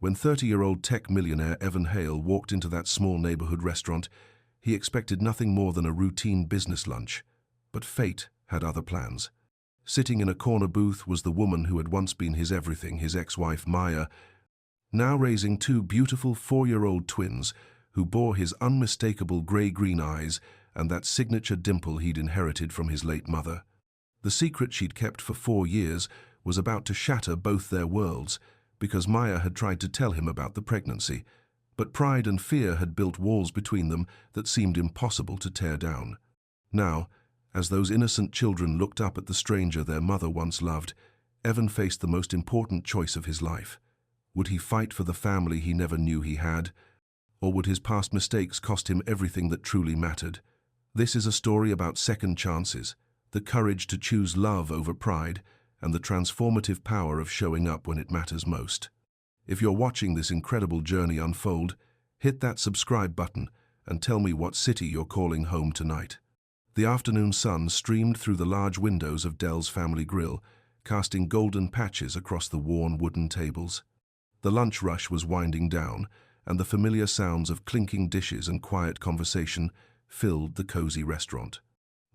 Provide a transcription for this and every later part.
When 30-year-old tech millionaire Evan Hale walked into that small neighborhood restaurant, he expected nothing more than a routine business lunch. But fate had other plans. Sitting in a corner booth was the woman who had once been his everything, his ex-wife Maya, now raising two beautiful 4-year-old twins who bore his unmistakable grey-green eyes and that signature dimple he'd inherited from his late mother. The secret she'd kept for 4 years was about to shatter both their worlds, because Maya had tried to tell him about the pregnancy, but pride and fear had built walls between them that seemed impossible to tear down. Now, as those innocent children looked up at the stranger their mother once loved, Evan faced the most important choice of his life. Would he fight for the family he never knew he had, or would his past mistakes cost him everything that truly mattered? This is a story about second chances, the courage to choose love over pride, and the transformative power of showing up when it matters most. If you're watching this incredible journey unfold, hit that subscribe button and tell me what city you're calling home tonight. The afternoon sun streamed through the large windows of Dell's family grill, casting golden patches across the worn wooden tables. The lunch rush was winding down, and the familiar sounds of clinking dishes and quiet conversation filled the cozy restaurant.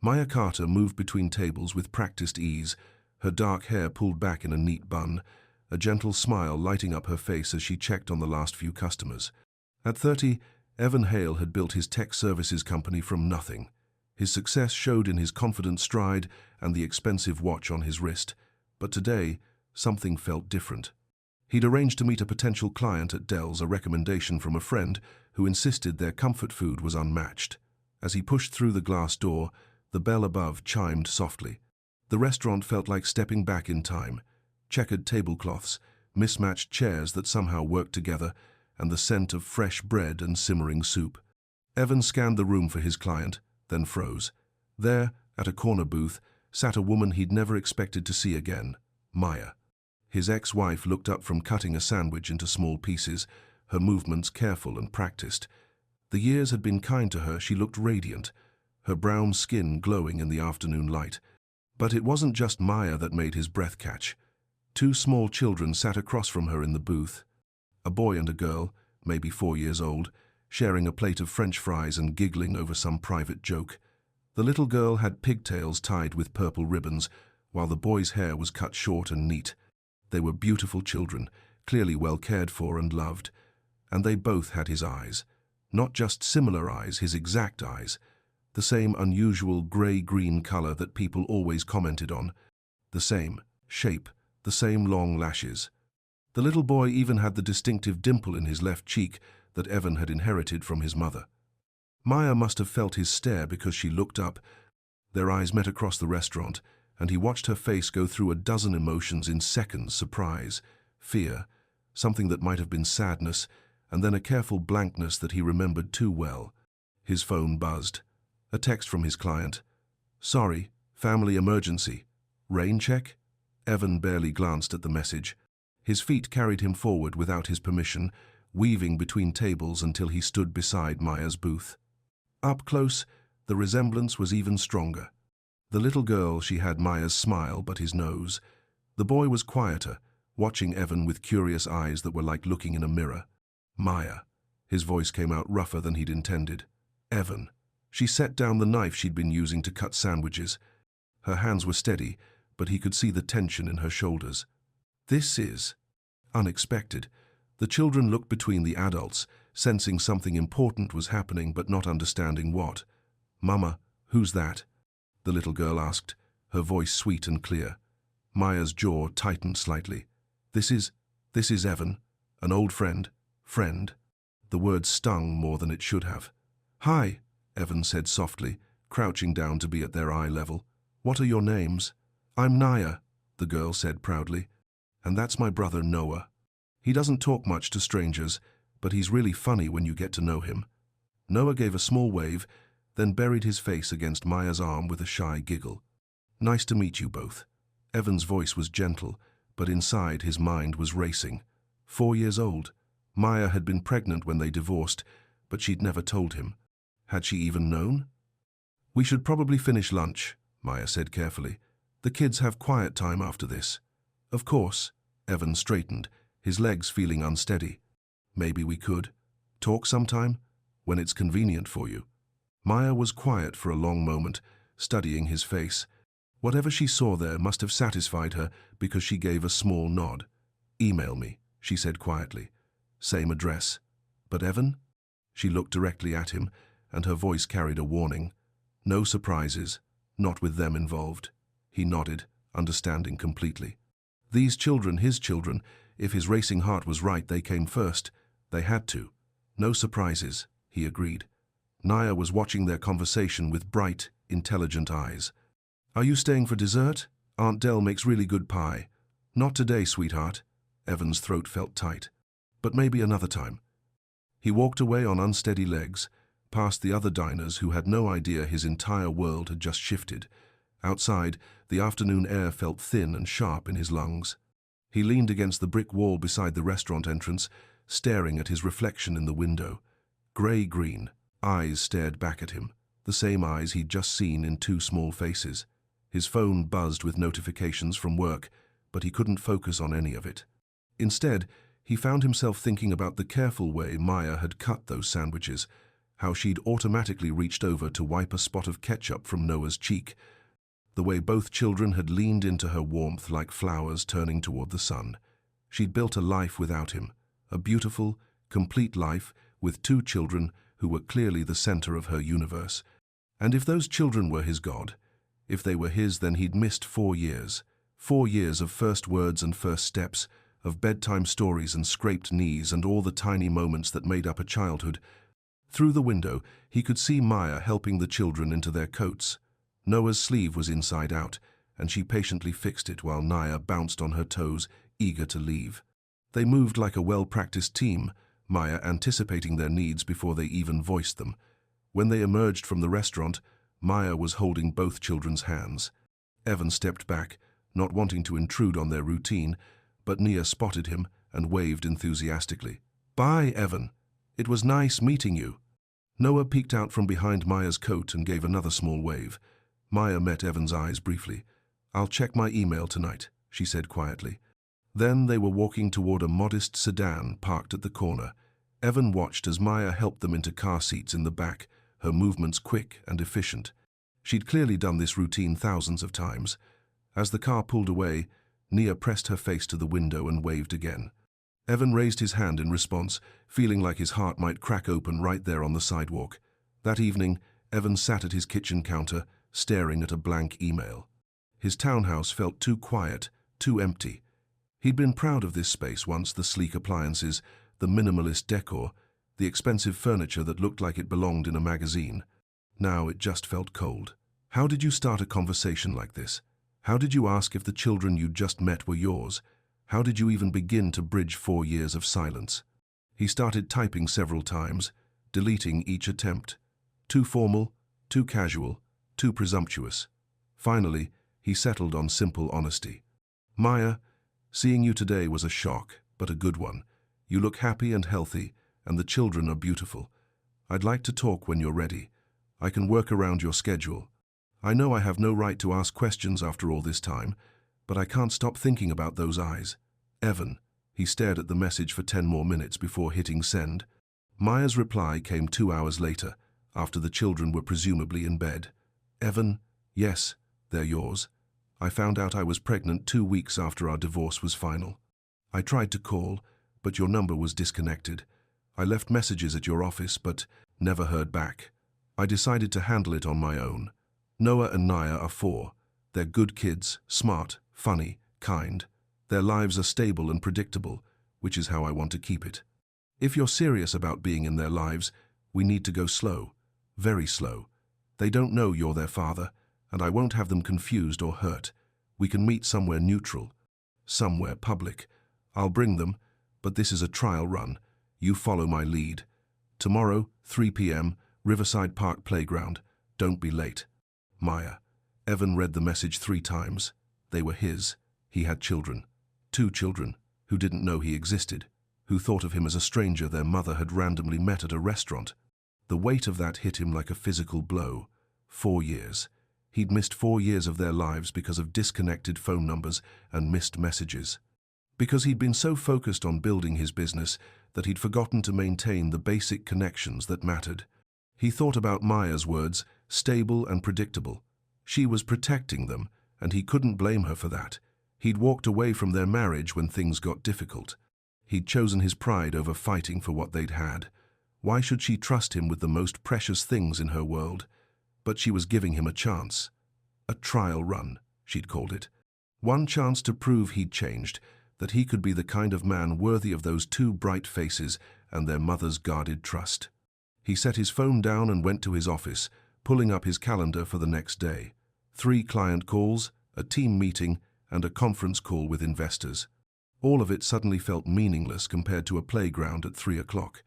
Maya Carter moved between tables with practiced ease, her dark hair pulled back in a neat bun, a gentle smile lighting up her face as she checked on the last few customers. At 30, Evan Hale had built his tech services company from nothing. His success showed in his confident stride and the expensive watch on his wrist, but today, something felt different. He'd arranged to meet a potential client at Dell's, a recommendation from a friend who insisted their comfort food was unmatched. As he pushed through the glass door, the bell above chimed softly. The restaurant felt like stepping back in time. Checkered tablecloths, mismatched chairs that somehow worked together, and the scent of fresh bread and simmering soup. Evan scanned the room for his client, then froze. There, at a corner booth, sat a woman he'd never expected to see again, Maya. His ex-wife looked up from cutting a sandwich into small pieces, her movements careful and practiced. The years had been kind to her. She looked radiant, her brown skin glowing in the afternoon light. But it wasn't just Maya that made his breath catch. 2 small children sat across from her in the booth. A boy and a girl, maybe 4 years old, sharing a plate of French fries and giggling over some private joke. The little girl had pigtails tied with purple ribbons, while the boy's hair was cut short and neat. They were beautiful children, clearly well cared for and loved. And they both had his eyes. Not just similar eyes, his exact eyes. The same unusual grey-green color that people always commented on. The same shape, the same long lashes. The little boy even had the distinctive dimple in his left cheek that Evan had inherited from his mother. Maya must have felt his stare because she looked up. Their eyes met across the restaurant, and he watched her face go through a dozen emotions in seconds: surprise, fear, something that might have been sadness, and then a careful blankness that he remembered too well. His phone buzzed. A text from his client. "Sorry, family emergency. Rain check?" Evan barely glanced at the message. His feet carried him forward without his permission, weaving between tables until he stood beside Maya's booth. Up close, the resemblance was even stronger. The little girl, she had Maya's smile but his nose. The boy was quieter, watching Evan with curious eyes that were like looking in a mirror. "Maya." His voice came out rougher than he'd intended. "Evan." She set down the knife she'd been using to cut sandwiches. Her hands were steady, but he could see the tension in her shoulders. "This is unexpected." The children looked between the adults, sensing something important was happening but not understanding what. "Mama, who's that?" the little girl asked, her voice sweet and clear. Maya's jaw tightened slightly. This is Evan, an old friend." "Friend?" The word stung more than it should have. "Hi," Evan said softly, crouching down to be at their eye level. "What are your names?" "I'm Naya," the girl said proudly. "And that's my brother Noah. He doesn't talk much to strangers, but he's really funny when you get to know him." Noah gave a small wave, then buried his face against Maya's arm with a shy giggle. "Nice to meet you both." Evan's voice was gentle, but inside his mind was racing. 4 years old. Maya had been pregnant when they divorced, but she'd never told him. Had she even known? "We should probably finish lunch," Maya said carefully. "The kids have quiet time after this." "Of course." Evan straightened, his legs feeling unsteady. Maybe we could talk sometime, when it's convenient for you. Maya was quiet for a long moment, studying his face. Whatever she saw there must have satisfied her because she gave a small nod. Email me, she said quietly. Same address. But Evan? She looked directly at him, and her voice carried a warning. No surprises, not with them involved. He nodded, understanding completely. These children, his children, if his racing heart was right, they came first. They had to. No surprises, he agreed. Naya was watching their conversation with bright, intelligent eyes. Are you staying for dessert? Aunt Dell makes really good pie. Not today, sweetheart. Evan's throat felt tight. But maybe another time. He walked away on unsteady legs, past the other diners who had no idea his entire world had just shifted. Outside, the afternoon air felt thin and sharp in his lungs. He leaned against the brick wall beside the restaurant entrance, staring at his reflection in the window. Grey-green, eyes stared back at him, the same eyes he'd just seen in two small faces. His phone buzzed with notifications from work, but he couldn't focus on any of it. Instead, he found himself thinking about the careful way Maya had cut those sandwiches, how she'd automatically reached over to wipe a spot of ketchup from Noah's cheek, the way both children had leaned into her warmth like flowers turning toward the sun. She'd built a life without him, a beautiful, complete life with two children who were clearly the center of her universe. And if those children were his God, if they were his, then he'd missed 4 years. 4 years of first words and first steps, of bedtime stories and scraped knees and all the tiny moments that made up a childhood. Through the window, he could see Maya helping the children into their coats. Noah's sleeve was inside out, and she patiently fixed it while Naya bounced on her toes, eager to leave. They moved like a well-practiced team, Maya anticipating their needs before they even voiced them. When they emerged from the restaurant, Maya was holding both children's hands. Evan stepped back, not wanting to intrude on their routine, but Nia spotted him and waved enthusiastically. Bye, Evan. It was nice meeting you. Noah peeked out from behind Maya's coat and gave another small wave. Maya met Evan's eyes briefly. I'll check my email tonight, she said quietly. Then they were walking toward a modest sedan parked at the corner. Evan watched as Maya helped them into car seats in the back, her movements quick and efficient. She'd clearly done this routine thousands of times. As the car pulled away, Nia pressed her face to the window and waved again. Evan raised his hand in response, feeling like his heart might crack open right there on the sidewalk. That evening, Evan sat at his kitchen counter, staring at a blank email. His townhouse felt too quiet, too empty. He'd been proud of this space once, the sleek appliances, the minimalist decor, the expensive furniture that looked like it belonged in a magazine. Now it just felt cold. How did you start a conversation like this? How did you ask if the children you'd just met were yours? How did you even begin to bridge 4 years of silence? He started typing several times, deleting each attempt. Too formal, too casual, too presumptuous. Finally, he settled on simple honesty. Maya, seeing you today was a shock, but a good one. You look happy and healthy, and the children are beautiful. I'd like to talk when you're ready. I can work around your schedule. I know I have no right to ask questions after all this time, but I can't stop thinking about those eyes. Evan. He stared at the message for 10 more minutes before hitting send. Maya's reply came 2 hours later, after the children were presumably in bed. Evan, yes, they're yours. I found out I was pregnant 2 weeks after our divorce was final. I tried to call, but your number was disconnected. I left messages at your office, but never heard back. I decided to handle it on my own. Noah and Naya are 4. They're good kids, smart, funny, kind. Their lives are stable and predictable, which is how I want to keep it. If you're serious about being in their lives, we need to go slow, very slow. They don't know you're their father, and I won't have them confused or hurt. We can meet somewhere neutral, somewhere public. I'll bring them, but this is a trial run. You follow my lead. Tomorrow, 3 p.m., Riverside Park Playground. Don't be late. Maya. Evan read the message 3 times. They were his. He had children. 2 children, who didn't know he existed, who thought of him as a stranger their mother had randomly met at a restaurant. The weight of that hit him like a physical blow. 4 years. He'd missed 4 years of their lives because of disconnected phone numbers and missed messages. because he'd been so focused on building his business that he'd forgotten to maintain the basic connections that mattered. He thought about Maya's words, stable and predictable. She was protecting them, and he couldn't blame her for that. He'd walked away from their marriage when things got difficult. He'd chosen his pride over fighting for what they'd had. Why should she trust him with the most precious things in her world? But she was giving him a chance. A trial run, she'd called it. One chance to prove he'd changed, that he could be the kind of man worthy of those two bright faces and their mother's guarded trust. He set his phone down and went to his office, pulling up his calendar for the next day. 3 client calls, a team meeting, and a conference call with investors. All of it suddenly felt meaningless compared to a playground at 3 o'clock.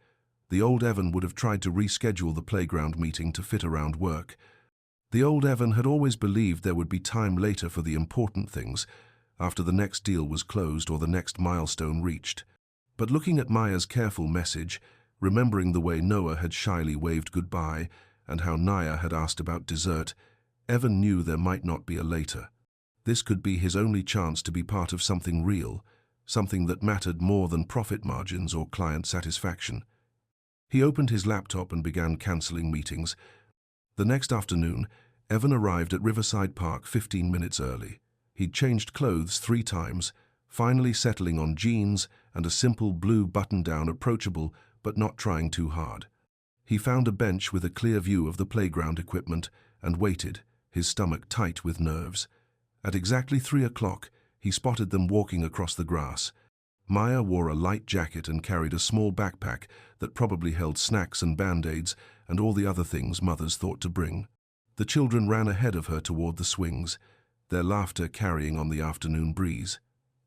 The old Evan would have tried to reschedule the playground meeting to fit around work. The old Evan had always believed there would be time later for the important things, after the next deal was closed or the next milestone reached. But looking at Maya's careful message, remembering the way Noah had shyly waved goodbye and how Naya had asked about dessert, Evan knew there might not be a later. This could be his only chance to be part of something real, something that mattered more than profit margins or client satisfaction. He opened his laptop and began cancelling meetings. The next afternoon, Evan arrived at Riverside Park 15 minutes early. He'd changed clothes 3 times, finally settling on jeans and a simple blue button-down, approachable but not trying too hard. He found a bench with a clear view of the playground equipment and waited, his stomach tight with nerves. At exactly 3 o'clock, he spotted them walking across the grass. Maya wore a light jacket and carried a small backpack that probably held snacks and Band-Aids and all the other things mothers thought to bring. The children ran ahead of her toward the swings, their laughter carrying on the afternoon breeze.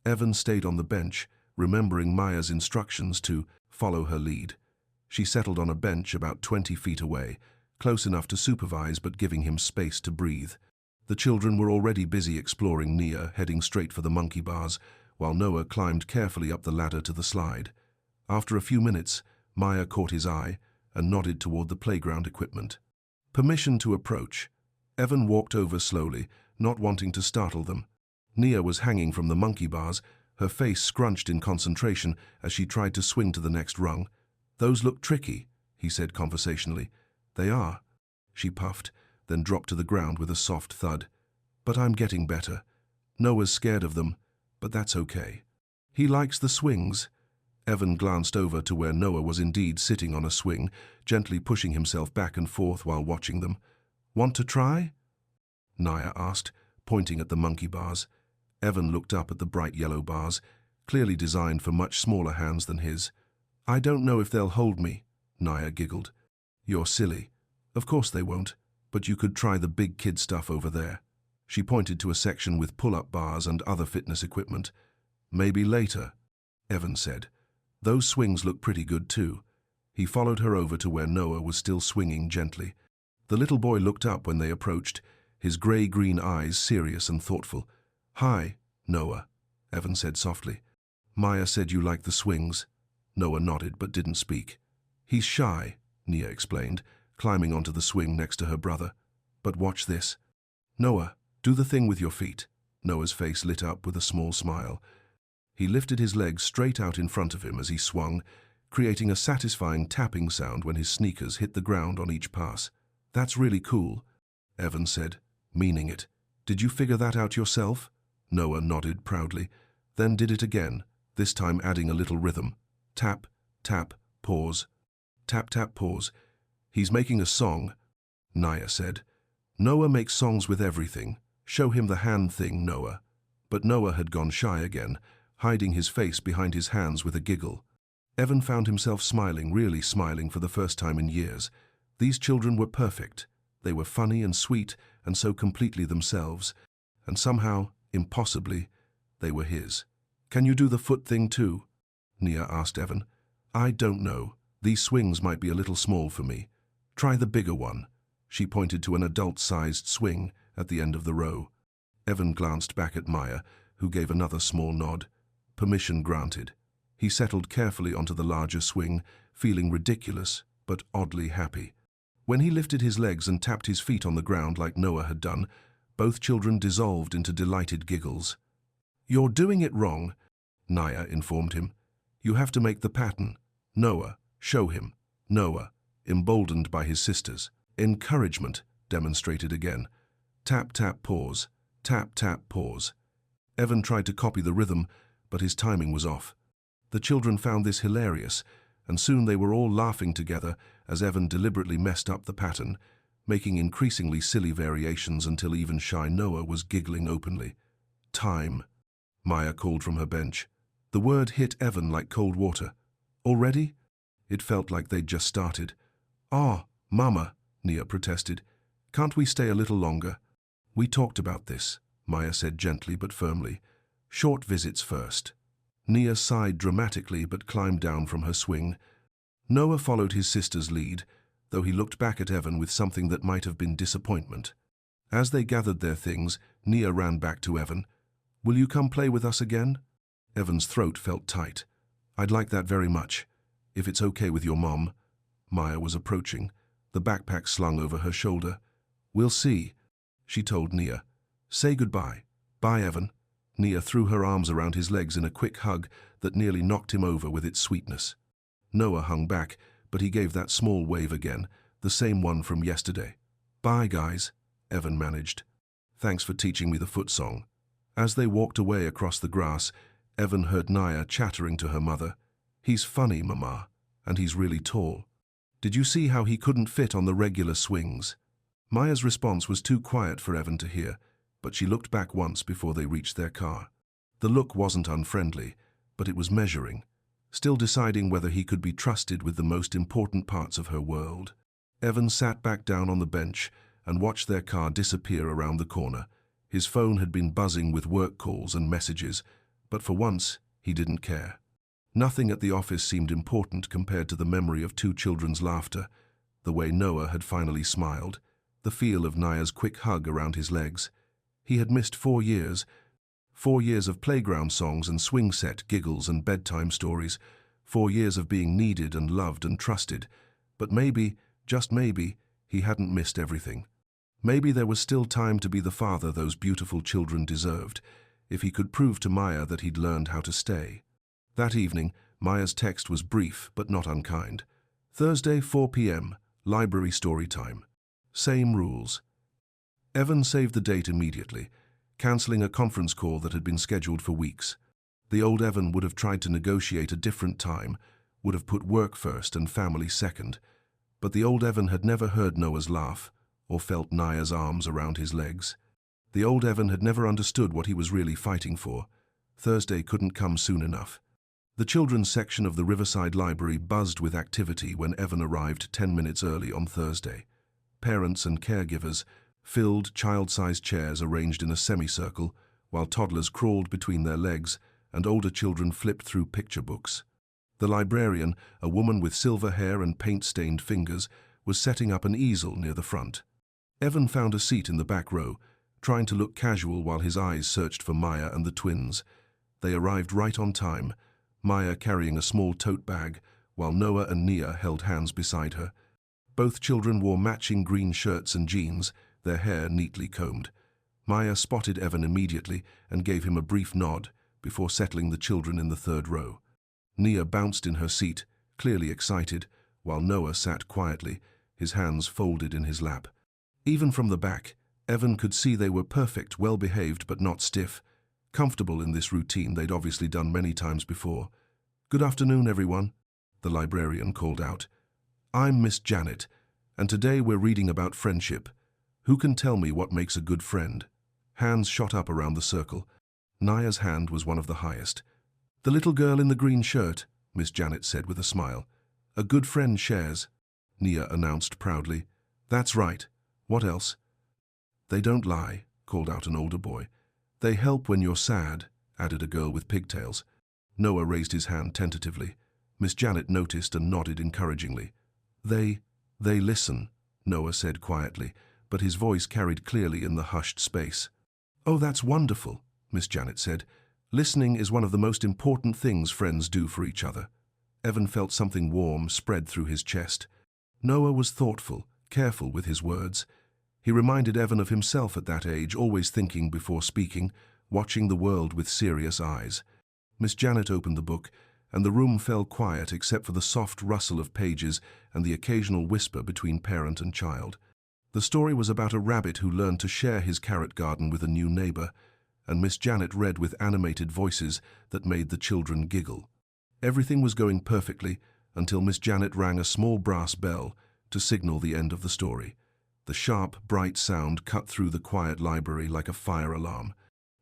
Evan stayed on the bench, remembering Maya's instructions to follow her lead. She settled on a bench about 20 feet away, close enough to supervise but giving him space to breathe. The children were already busy exploring Nia, heading straight for the monkey bars, while Noah climbed carefully up the ladder to the slide. After a few minutes, Maya caught his eye and nodded toward the playground equipment. Permission to approach. Evan walked over slowly, not wanting to startle them. Nia was hanging from the monkey bars, her face scrunched in concentration as she tried to swing to the next rung. "Those look tricky," he said conversationally. "They are," she puffed, then dropped to the ground with a soft thud. "But I'm getting better. Noah's scared of them, but that's okay. He likes the swings." Evan glanced over to where Noah was indeed sitting on a swing, gently pushing himself back and forth while watching them. "Want to try?" Naya asked, pointing at the monkey bars. Evan looked up at the bright yellow bars, clearly designed for much smaller hands than his. "I don't know if they'll hold me," Naya giggled. "You're silly. Of course they won't, but you could try the big kid stuff over there." She pointed to a section with pull-up bars and other fitness equipment. "Maybe later," Evan said. "Those swings look pretty good too." He followed her over to where Noah was still swinging gently. The little boy looked up when they approached, his grey-green eyes serious and thoughtful. "Hi, Noah," Evan said softly. "Maya said you like the swings." Noah nodded but didn't speak. "He's shy," Nia explained, climbing onto the swing next to her brother. "But watch this. Noah, do the thing with your feet." Noah's face lit up with a small smile. He lifted his legs straight out in front of him as he swung, creating a satisfying tapping sound when his sneakers hit the ground on each pass. "That's really cool," Evan said, meaning it. "Did you figure that out yourself?" Noah nodded proudly, then did it again, this time adding a little rhythm. Tap, tap, pause. Tap, tap, pause. "He's making a song," Naya said. "Noah makes songs with everything. Show him the hand thing, Noah." But Noah had gone shy again, hiding his face behind his hands with a giggle. Evan found himself smiling, really smiling for the first time in years. These children were perfect. They were funny and sweet and so completely themselves. And somehow, impossibly, they were his. "Can you do the foot thing too?" Nia asked Evan. "I don't know. These swings might be a little small for me. Try the bigger one." She pointed to an adult-sized swing at the end of the row. Evan glanced back at Maya, who gave another small nod. Permission granted. He settled carefully onto the larger swing, feeling ridiculous but oddly happy. When he lifted his legs and tapped his feet on the ground like Noah had done, both children dissolved into delighted giggles. "You're doing it wrong," Naya informed him. You have to make the pattern. Noah, show him. Noah, emboldened by his sisters. Encouragement, demonstrated again. Tap, tap, pause. Tap, tap, pause. Evan tried to copy the rhythm, but his timing was off. The children found this hilarious, and soon they were all laughing together as Evan deliberately messed up the pattern, making increasingly silly variations until even shy Noah was giggling openly. Time, Maya called from her bench. The word hit Evan like cold water. Already? It felt like they'd just started. Ah, Mama, Nia protested. Can't we stay a little longer? We talked about this, Maya said gently but firmly. Short visits first. Nia sighed dramatically but climbed down from her swing. Noah followed his sister's lead, though he looked back at Evan with something that might have been disappointment. As they gathered their things, Nia ran back to Evan. Will you come play with us again? Evan's throat felt tight. I'd like that very much. If it's okay with your mom. Maya was approaching, the backpack slung over her shoulder. We'll see, she told Nia. Say goodbye. Bye, Evan. Nia threw her arms around his legs in a quick hug that nearly knocked him over with its sweetness. Noah hung back, but he gave that small wave again, the same one from yesterday. Bye, guys, Evan managed. Thanks for teaching me the foot song. As they walked away across the grass, Evan heard Nia chattering to her mother. He's funny, Mama, and he's really tall. Did you see how he couldn't fit on the regular swings? Maya's response was too quiet for Evan to hear, but she looked back once before they reached their car. The look wasn't unfriendly, but it was measuring, still deciding whether he could be trusted with the most important parts of her world. Evan sat back down on the bench and watched their car disappear around the corner. His phone had been buzzing with work calls and messages, but for once, he didn't care. Nothing at the office seemed important compared to the memory of two children's laughter, the way Noah had finally smiled, the feel of Nia's quick hug around his legs. He had missed 4 years. 4 years of playground songs and swing set giggles and bedtime stories. 4 years of being needed and loved and trusted. But maybe, just maybe, he hadn't missed everything. Maybe there was still time to be the father those beautiful children deserved, if he could prove to Maya that he'd learned how to stay. That evening, Maya's text was brief but not unkind. Thursday, 4 p.m., library story time. Same rules. Evan saved the date immediately, cancelling a conference call that had been scheduled for weeks. The old Evan would have tried to negotiate a different time, would have put work first and family second. But the old Evan had never heard Noah's laugh, or felt Nia's arms around his legs. The old Evan had never understood what he was really fighting for. Thursday couldn't come soon enough. The children's section of the Riverside Library buzzed with activity when Evan arrived 10 minutes early on Thursday. Parents and caregivers filled child-sized chairs arranged in a semicircle, while toddlers crawled between their legs and older children flipped through picture books. The librarian, a woman with silver hair and paint-stained fingers, was setting up an easel near the front. Evan found a seat in the back row, trying to look casual while his eyes searched for Maya and the twins. They arrived right on time, Maya carrying a small tote bag, while Noah and Nia held hands beside her. Both children wore matching green shirts and jeans, their hair neatly combed. Maya spotted Evan immediately and gave him a brief nod before settling the children in the third row. Nia bounced in her seat, clearly excited, while Noah sat quietly, his hands folded in his lap. Even from the back, Evan could see they were perfect, well-behaved but not stiff, comfortable in this routine they'd obviously done many times before. "Good afternoon, everyone," the librarian called out. "I'm Miss Janet, and today we're reading about friendship. Who can tell me what makes a good friend?" Hands shot up around the circle. Nia's hand was one of the highest. "The little girl in the green shirt," Miss Janet said with a smile. "A good friend shares," Nia announced proudly. "That's right. What else?" "They don't lie," called out an older boy. "They help when you're sad," added a girl with pigtails. Noah raised his hand tentatively. Miss Janet noticed and nodded encouragingly. They listen," Noah said quietly, but his voice carried clearly in the hushed space. "Oh, that's wonderful," Miss Janet said. "Listening is one of the most important things friends do for each other." Evan felt something warm spread through his chest. Noah was thoughtful, careful with his words. He reminded Evan of himself at that age, always thinking before speaking, watching the world with serious eyes. Miss Janet opened the book, and the room fell quiet except for the soft rustle of pages and the occasional whisper between parent and child. The story was about a rabbit who learned to share his carrot garden with a new neighbor, and Miss Janet read with animated voices that made the children giggle. Everything was going perfectly until Miss Janet rang a small brass bell to signal the end of the story. The sharp, bright sound cut through the quiet library like a fire alarm.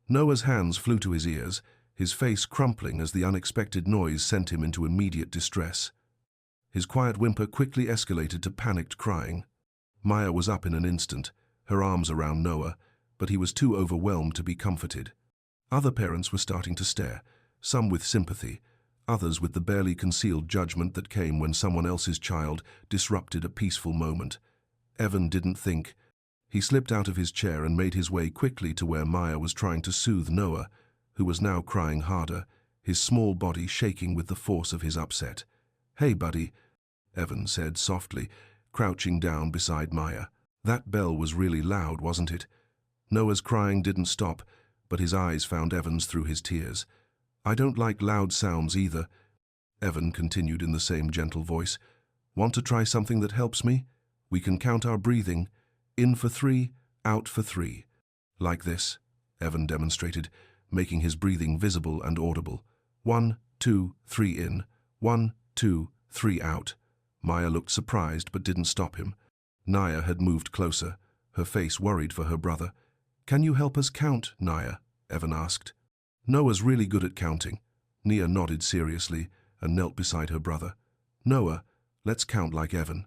Noah's hands flew to his ears, his face crumpling as the unexpected noise sent him into immediate distress. His quiet whimper quickly escalated to panicked crying. Maya was up in an instant, her arms around Noah, but he was too overwhelmed to be comforted. Other parents were starting to stare, some with sympathy, others with the barely concealed judgment that came when someone else's child disrupted a peaceful moment. Evan didn't think. He slipped out of his chair and made his way quickly to where Maya was trying to soothe Noah, who was now crying harder, his small body shaking with the force of his upset. "Hey, buddy," Evan said softly, crouching down beside Maya. That bell was really loud, wasn't it? Noah's crying didn't stop, but his eyes found Evan's through his tears. "I don't like loud sounds either," Evan continued in the same gentle voice. "Want to try something that helps me? We can count our breathing. In for 3, out for 3. Like this," Evan demonstrated, making his breathing visible and audible. 1, 2, 3 in. 1, 2, 3 out. Maya looked surprised but didn't stop him. Naya had moved closer, her face worried for her brother. "Can you help us count, Naya?" Evan asked. "Noah's really good at counting." Nia nodded seriously and knelt beside her brother. "Noah, let's count like Evan.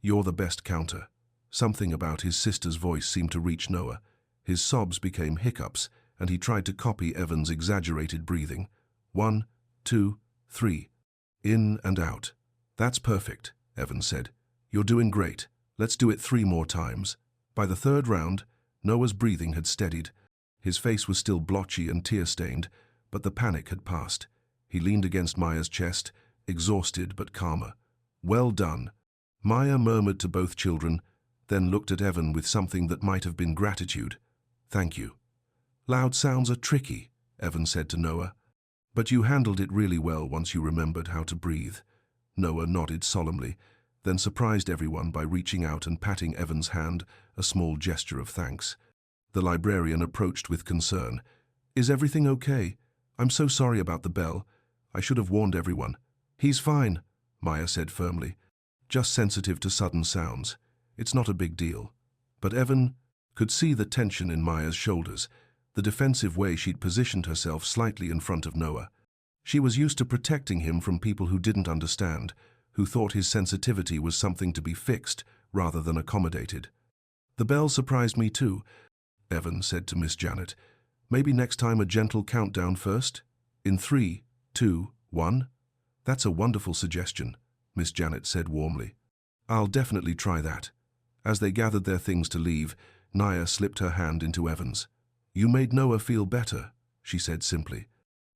You're the best counter." Something about his sister's voice seemed to reach Noah. His sobs became hiccups, and he tried to copy Evan's exaggerated breathing. 1, 2, 3. In and out. "That's perfect," Evan said. "You're doing great. Let's do it 3 more times." By the 3rd round, Noah's breathing had steadied. His face was still blotchy and tear-stained, but the panic had passed. He leaned against Maya's chest, exhausted but calmer. "Well done." Maya murmured to both children, then looked at Evan with something that might have been gratitude. "Thank you." "Loud sounds are tricky," Evan said to Noah. "But you handled it really well once you remembered how to breathe." Noah nodded solemnly, then surprised everyone by reaching out and patting Evan's hand, a small gesture of thanks. The librarian approached with concern. "Is everything okay? I'm so sorry about the bell. I should have warned everyone." "He's fine," Maya said firmly. "Just sensitive to sudden sounds. It's not a big deal." But Evan could see the tension in Maya's shoulders, the defensive way she'd positioned herself slightly in front of Noah. She was used to protecting him from people who didn't understand, who thought his sensitivity was something to be fixed rather than accommodated. "The bell surprised me too," Evan said to Miss Janet. "Maybe next time a gentle countdown first? In 3, 2, 1? "That's a wonderful suggestion," Miss Janet said warmly. "I'll definitely try that." As they gathered their things to leave, Naya slipped her hand into Evan's. "You made Noah feel better," she said simply.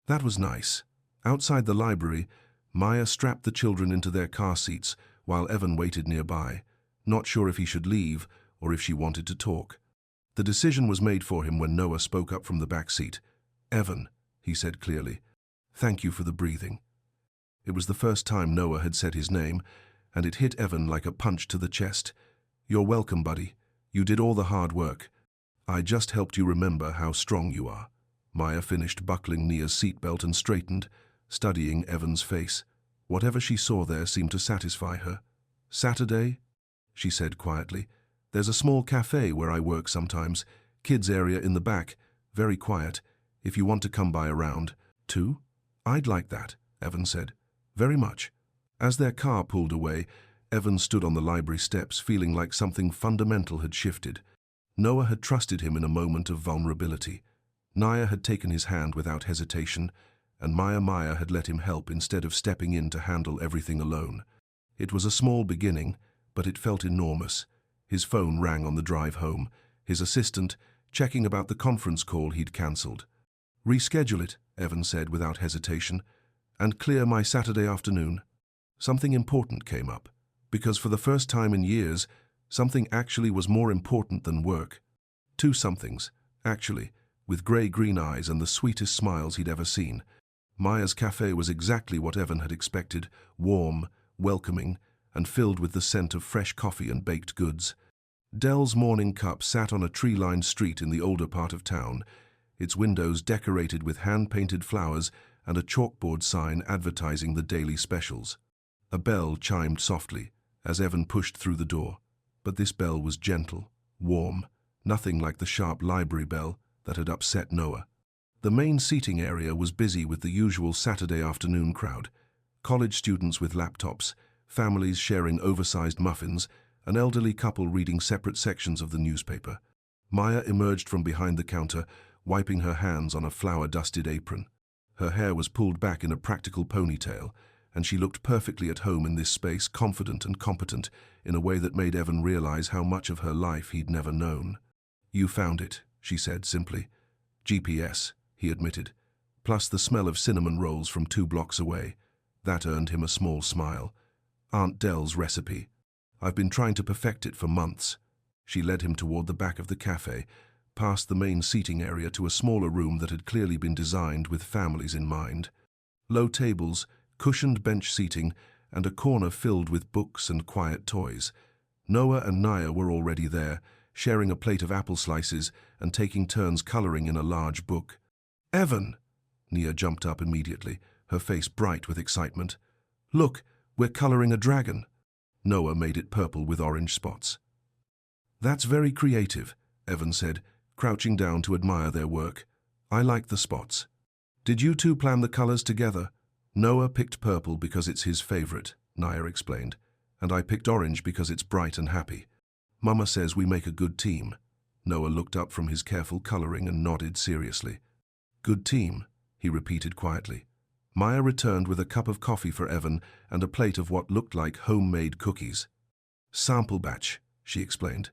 That was nice. Outside the library, Maya strapped the children into their car seats while Evan waited nearby, not sure if he should leave or if she wanted to talk. The decision was made for him when Noah spoke up from the back seat. "Evan," he said clearly, "thank you for the breathing." It was the first time Noah had said his name, and it hit Evan like a punch to the chest. "You're welcome, buddy. You did all the hard work. I just helped you remember how strong you are." Maya finished buckling Nia's seatbelt and straightened, studying Evan's face. Whatever she saw there seemed to satisfy her. "Saturday?" she said quietly. "There's a small cafe where I work sometimes, kids area in the back, very quiet, if you want to come by around." "Too? I'd like that," Evan said. "Very much." As their car pulled away, Evan stood on the library steps feeling like something fundamental had shifted. Noah had trusted him in a moment of vulnerability. Naya had taken his hand without hesitation, and Maya had let him help instead of stepping in to handle everything alone. It was a small beginning, but it felt enormous. His phone rang on the drive home, his assistant checking about the conference call he'd cancelled. "Reschedule it," Evan said without hesitation, "and clear my Saturday afternoon." Something important came up, because for the first time in years, something actually was more important than work. 2 somethings, actually, with grey-green eyes and the sweetest smiles he'd ever seen. Maya's cafe was exactly what Evan had expected, warm, welcoming, and filled with the scent of fresh coffee and baked goods. Dell's Morning Cup sat on a tree-lined street in the older part of town, its windows decorated with hand-painted flowers and a chalkboard sign advertising the daily specials. A bell chimed softly as Evan pushed through the door, but this bell was gentle, warm, nothing like the sharp library bell that had upset Noah. The main seating area was busy with the usual Saturday afternoon crowd, college students with laptops, families sharing oversized muffins, an elderly couple reading separate sections of the newspaper. Maya emerged from behind the counter, wiping her hands on a flour-dusted apron. Her hair was pulled back in a practical ponytail, and she looked perfectly at home in this space, confident and competent, in a way that made Evan realize how much of her life he'd never known. "You found it," she said simply. "GPS," he admitted, plus the smell of cinnamon rolls from 2 blocks away. That earned him a small smile. "Aunt Dell's recipe. I've been trying to perfect it for months." She led him toward the back of the cafe, past the main seating area to a smaller room that had clearly been designed with families in mind. Low tables, cushioned bench seating, and a corner filled with books and quiet toys. Noah and Naya were already there, sharing a plate of apple slices and taking turns coloring in a large book. "Evan!" Nia jumped up immediately, her face bright with excitement. "Look, we're coloring a dragon." Noah made it purple with orange spots. "That's very creative," Evan said, crouching down to admire their work. "I like the spots." "Did you two plan the colors together?" "Noah picked purple because it's his favorite," Naya explained, "and I picked orange because it's bright and happy. Mama says we make a good team." Noah looked up from his careful coloring and nodded seriously. "Good team," he repeated quietly. Maya returned with a cup of coffee for Evan and a plate of what looked like homemade cookies. "Sample batch," she explained.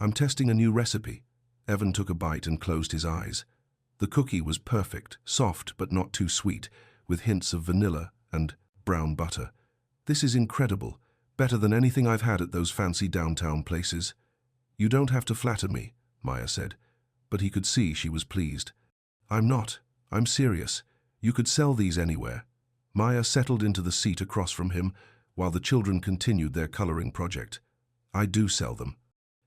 "I'm testing a new recipe." Evan took a bite and closed his eyes. The cookie was perfect, soft but not too sweet, with hints of vanilla and brown butter. "This is incredible, better than anything I've had at those fancy downtown places." "You don't have to flatter me," Maya said, but he could see she was pleased. "I'm not. I'm serious. You could sell these anywhere." Maya settled into the seat across from him while the children continued their coloring project. "I do sell them.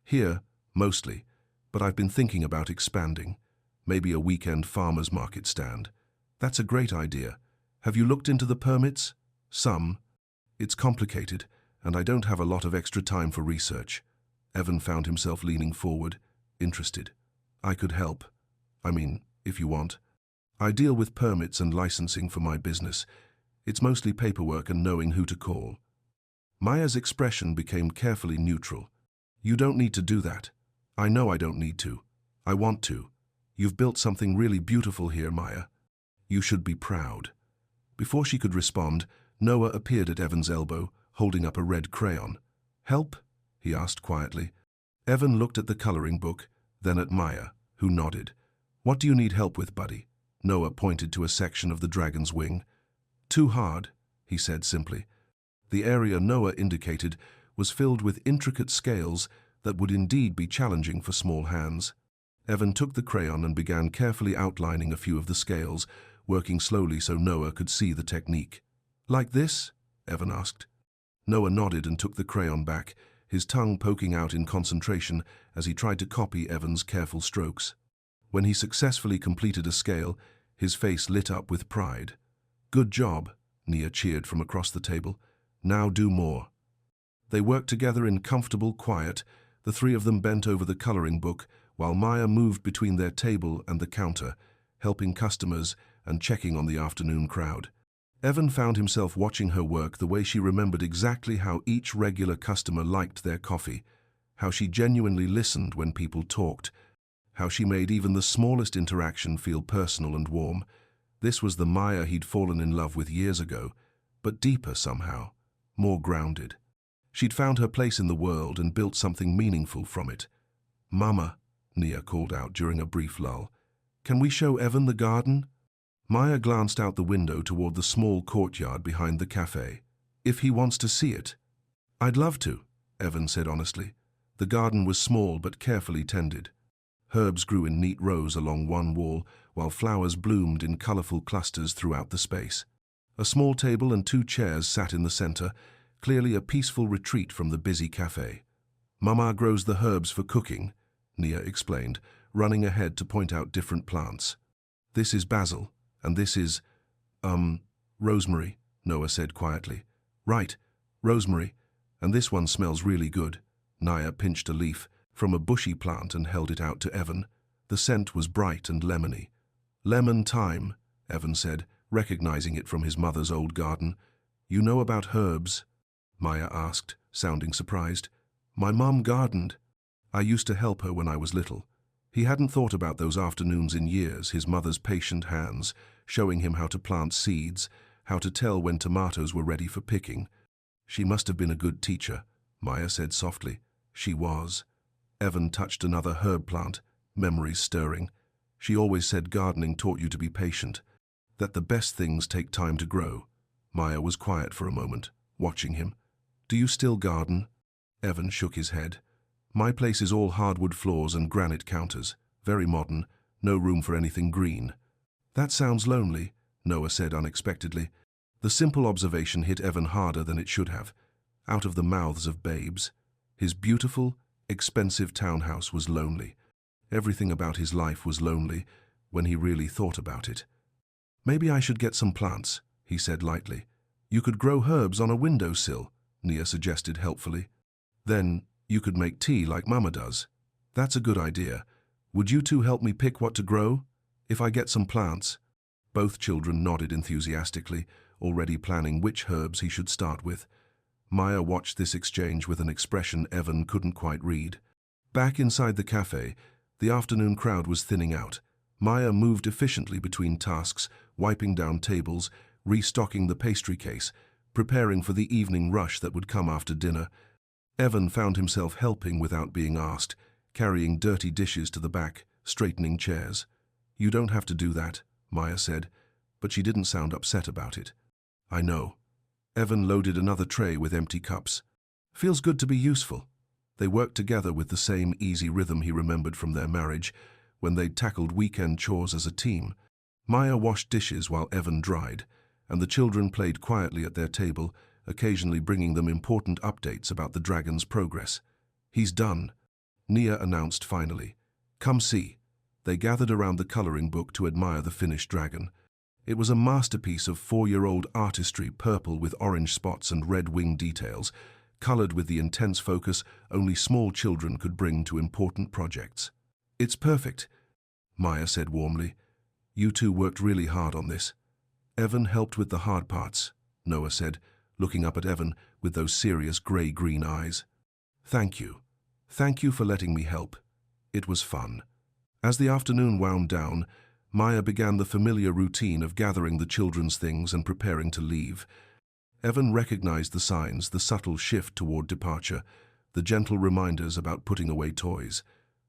Here, mostly, but I've been thinking about expanding. Maybe a weekend farmer's market stand." "That's a great idea. Have you looked into the permits?" "Some. It's complicated, and I don't have a lot of extra time for research." Evan found himself leaning forward, interested. "I could help. I mean, if you want. I deal with permits and licensing for my business. It's mostly paperwork and knowing who to call." Maya's expression became carefully neutral. "You don't need to do that. I know I don't need to. I want to. You've built something really beautiful here, Maya. You should be proud." Before she could respond, Noah appeared at Evan's elbow, holding up a red crayon. "Help?" he asked quietly. Evan looked at the coloring book, then at Maya, who nodded. "What do you need help with, buddy?" Noah pointed to a section of the dragon's wing. "Too hard," he said simply. The area Noah indicated was filled with intricate scales that would indeed be challenging for small hands. Evan took the crayon and began carefully outlining a few of the scales, working slowly so Noah could see the technique. "Like this?" Evan asked. Noah nodded and took the crayon back, his tongue poking out in concentration as he tried to copy Evan's careful strokes. When he successfully completed a scale, his face lit up with pride. "Good job," Nia cheered from across the table. "Now do more." They worked together in comfortable quiet. The three of them bent over the coloring book, while Maya moved between their table and the counter, helping customers and checking on the afternoon crowd. Evan found himself watching her work the way she remembered exactly how each regular customer liked their coffee, how she genuinely listened when people talked, how she made even the smallest interaction feel personal and warm. This was the Maya he'd fallen in love with years ago, but deeper somehow, more grounded. She'd found her place in the world and built something meaningful from it. "Mama," Nia called out during a brief lull, "can we show Evan the garden?" Maya glanced out the window toward the small courtyard behind the cafe. "If he wants to see it." "I'd love to," Evan said honestly. The garden was small but carefully tended. Herbs grew in neat rows along one wall, while flowers bloomed in colorful clusters throughout the space. A small table and 2 chairs sat in the center, clearly a peaceful retreat from the busy cafe. "Mama grows the herbs for cooking," Nia explained, running ahead to point out different plants. "This is basil, and this is, rosemary," Noah said quietly. "Right, rosemary, and this one smells really good." Nia pinched a leaf from a bushy plant and held it out to Evan. The scent was bright and lemony. "Lemon thyme," Evan said, recognizing it from his mother's old garden. "You know about herbs?" Maya asked, sounding surprised. "My mum gardened. I used to help her when I was little." He hadn't thought about those afternoons in years, his mother's patient hands, showing him how to plant seeds, how to tell when tomatoes were ready for picking. "She must have been a good teacher," Maya said softly. "She was." Evan touched another herb plant, memories stirring. "She always said gardening taught you to be patient, that the best things take time to grow." Maya was quiet for a moment, watching him. "Do you still garden?" Evan shook his head. "My place is all hardwood floors and granite counters, very modern, no room for anything green." "That sounds lonely," Noah said unexpectedly. The simple observation hit Evan harder than it should have. Out of the mouths of babes. His beautiful, expensive townhouse was lonely. Everything about his life was lonely, when he really thought about it. "Maybe I should get some plants," he said lightly. "You could grow herbs on a windowsill," Nia suggested helpfully. "Then you could make tea like Mama does." "That's a good idea. Would you two help me pick what to grow? If I get some plants?" Both children nodded enthusiastically, already planning which herbs he should start with. Maya watched this exchange with an expression Evan couldn't quite read. Back inside the cafe, the afternoon crowd was thinning out. Maya moved efficiently between tasks, wiping down tables, restocking the pastry case, preparing for the evening rush that would come after dinner. Evan found himself helping without being asked, carrying dirty dishes to the back, straightening chairs. "You don't have to do that," Maya said, but she didn't sound upset about it. "I know." Evan loaded another tray with empty cups. "Feels good to be useful." They worked together with the same easy rhythm he remembered from their marriage, when they'd tackled weekend chores as a team. Maya washed dishes while Evan dried, and the children played quietly at their table, occasionally bringing them important updates about the dragon's progress. "He's done," Nia announced finally. "Come see." They gathered around the coloring book to admire the finished dragon. It was a masterpiece of 4-year-old artistry, purple with orange spots and red wing details, colored with the intense focus only small children could bring to important projects. "It's perfect," Maya said warmly. "You two worked really hard on this." "Evan helped with the hard parts," Noah said, looking up at Evan with those serious gray-green eyes. "Thank you. Thank you for letting me help. It was fun." As the afternoon wound down, Maya began the familiar routine of gathering the children's things and preparing to leave. Evan recognized the signs, the subtle shift toward departure, the gentle reminders about putting away toys.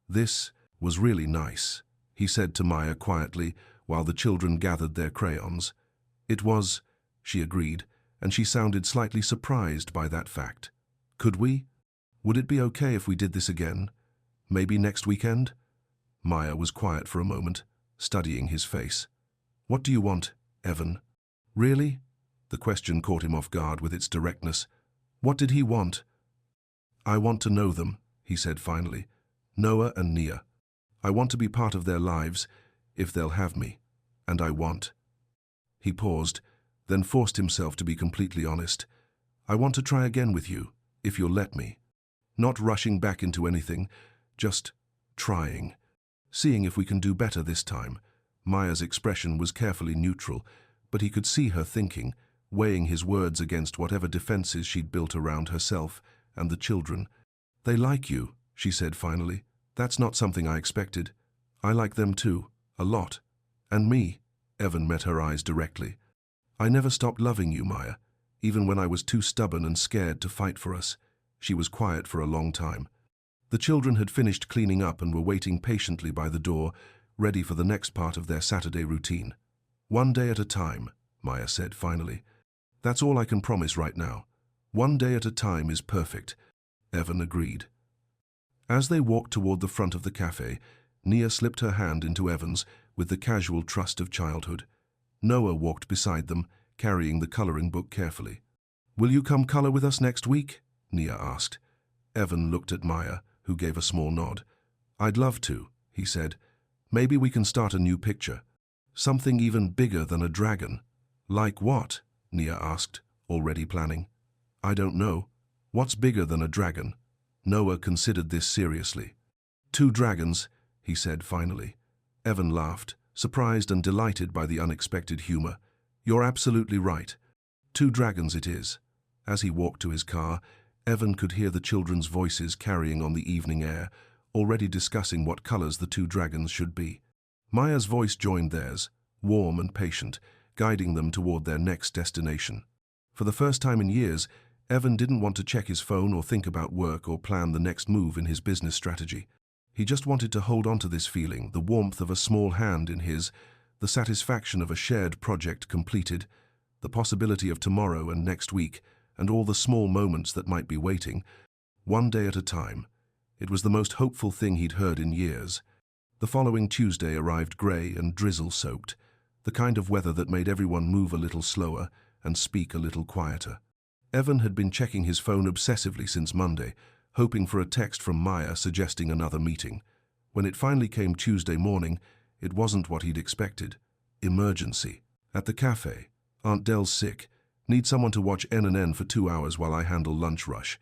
"This was really nice," he said to Maya quietly, while the children gathered their crayons. "It was," she agreed, and she sounded slightly surprised by that fact. "Could we? Would it be okay if we did this again? Maybe next weekend?" Maya was quiet for a moment, studying his face. "What do you want, Evan?" "Really?" The question caught him off guard with its directness. What did he want? "I want to know them," he said finally. "Noah and Nia. I want to be part of their lives, if they'll have me. And I want." He paused, then forced himself to be completely honest. "I want to try again with you, if you'll let me. Not rushing back into anything, just trying. Seeing if we can do better this time." Maya's expression was carefully neutral, but he could see her thinking, weighing his words against whatever defenses she'd built around herself and the children. "They like you," she said finally. "That's not something I expected. I like them too, a lot. And me." Evan met her eyes directly. "I never stopped loving you, Maya, even when I was too stubborn and scared to fight for us." She was quiet for a long time. The children had finished cleaning up and were waiting patiently by the door, ready for the next part of their Saturday routine. "One day at a time," Maya said finally. "That's all I can promise right now. One day at a time is perfect." Evan agreed. As they walked toward the front of the cafe, Nia slipped her hand into Evan's with the casual trust of childhood. Noah walked beside them, carrying the coloring book carefully. "Will you come color with us next week?" Nia asked. Evan looked at Maya, who gave a small nod. "I'd love to," he said. "Maybe we can start a new picture. Something even bigger than a dragon." "Like what?" Nia asked, already planning. "I don't know. What's bigger than a dragon?" Noah considered this seriously. "Two dragons," he said finally. Evan laughed, surprised and delighted by the unexpected humor. "You're absolutely right. Two dragons it is." As he walked to his car, Evan could hear the children's voices carrying on the evening air, already discussing what colors the two dragons should be. Maya's voice joined theirs, warm and patient, guiding them toward their next destination. For the first time in years, Evan didn't want to check his phone or think about work or plan the next move in his business strategy. He just wanted to hold on to this feeling, the warmth of a small hand in his, the satisfaction of a shared project completed, the possibility of tomorrow and next week, and all the small moments that might be waiting, one day at a time. It was the most hopeful thing he'd heard in years. The following Tuesday arrived grey and drizzle-soaked, the kind of weather that made everyone move a little slower and speak a little quieter. Evan had been checking his phone obsessively since Monday, hoping for a text from Maya suggesting another meeting. When it finally came Tuesday morning, it wasn't what he'd expected. Emergency. At the cafe. "Aunt Dell's sick. Need someone to watch N&N for 2 hours while I handle lunch rush.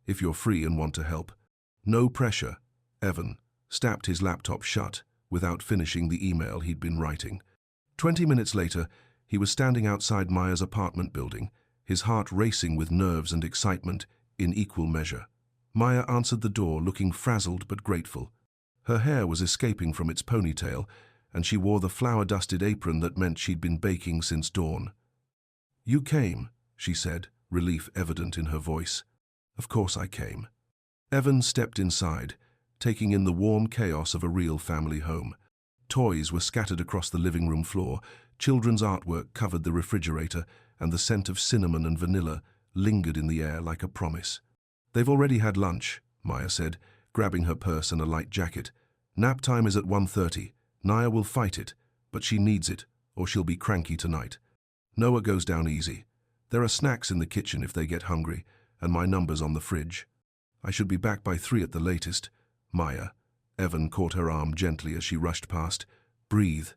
If you're free and want to help." "No pressure." Evan snapped his laptop shut without finishing the email he'd been writing. 20 minutes later, he was standing outside Maya's apartment building, his heart racing with nerves and excitement in equal measure. Maya answered the door, looking frazzled but grateful. Her hair was escaping from its ponytail, and she wore the flour-dusted apron that meant she'd been baking since dawn. "You came," she said, relief evident in her voice. "Of course I came." Evan stepped inside, taking in the warm chaos of a real family home. Toys were scattered across the living room floor, children's artwork covered the refrigerator, and the scent of cinnamon and vanilla lingered in the air like a promise. "They've already had lunch," Maya said, grabbing her purse and a light jacket. "Nap time is at 1:30. Nia will fight it, but she needs it, or she'll be cranky tonight. Noah goes down easy. There are snacks in the kitchen if they get hungry, and my number's on the fridge. I should be back by 3 at the latest." "Maya." Evan caught her arm gently as she rushed past. "Breathe."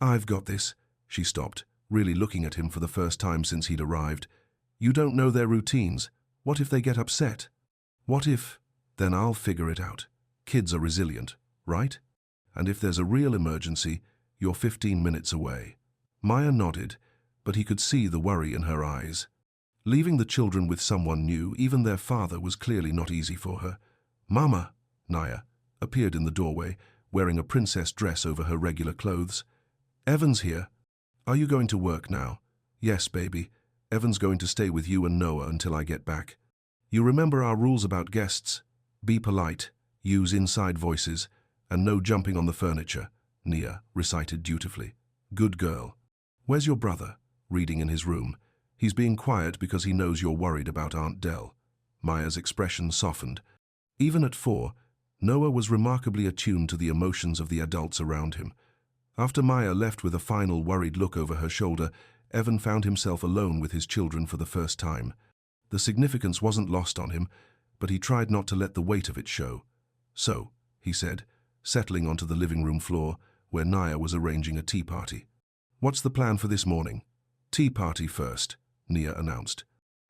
"I've got this." She stopped, really looking at him for the first time since he'd arrived. "You don't know their routines. What if they get upset?" "What if?" "Then I'll figure it out. Kids are resilient, right? And if there's a real emergency, you're 15 minutes away." Maya nodded, but he could see the worry in her eyes. Leaving the children with someone new, even their father, was clearly not easy for her. "Mama," Nia appeared in the doorway, wearing a princess dress over her regular clothes. "Evan's here. Are you going to work now?" "Yes, baby. Evan's going to stay with you and Noah until I get back. You remember our rules about guests? Be polite, use inside voices, and no jumping on the furniture," Nia recited dutifully. "Good girl." "Where's your brother?" Reading in his room. "He's being quiet because he knows you're worried about Aunt Dell." Maya's expression softened. Even at 4, Noah was remarkably attuned to the emotions of the adults around him. After Maya left with a final worried look over her shoulder, Evan found himself alone with his children for the first time. The significance wasn't lost on him, but he tried not to let the weight of it show. "So," he said, settling onto the living room floor, where Nia was arranging a tea party. "What's the plan for this morning?" "Tea party first," Nia announced.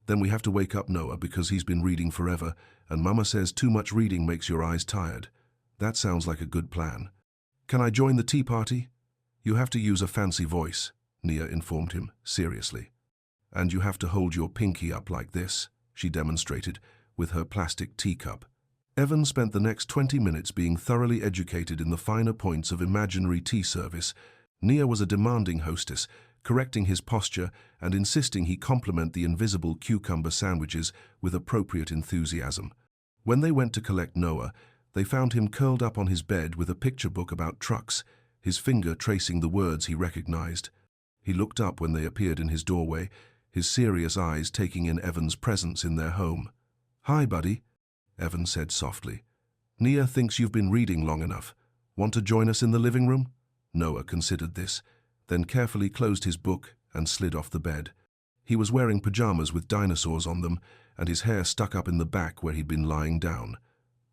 "Then we have to wake up Noah because he's been reading forever, and Mama says too much reading makes your eyes tired." "That sounds like a good plan." "Can I join the tea party?" "You have to use a fancy voice," Nia informed him, seriously. "And you have to hold your pinky up like this," she demonstrated, with her plastic teacup. Evan spent the next 20 minutes being thoroughly educated in the finer points of imaginary tea service. Nia was a demanding hostess, correcting his posture and insisting he compliment the invisible cucumber sandwiches with appropriate enthusiasm. When they went to collect Noah, they found him curled up on his bed with a picture book about trucks, his finger tracing the words he recognized. He looked up when they appeared in his doorway, his serious eyes taking in Evan's presence in their home. "Hi, buddy," Evan said softly. "Nia thinks you've been reading long enough. Want to join us in the living room? Noah considered this, then carefully closed his book and slid off the bed. He was wearing pajamas with dinosaurs on them, and his hair stuck up in the back where he'd been lying down.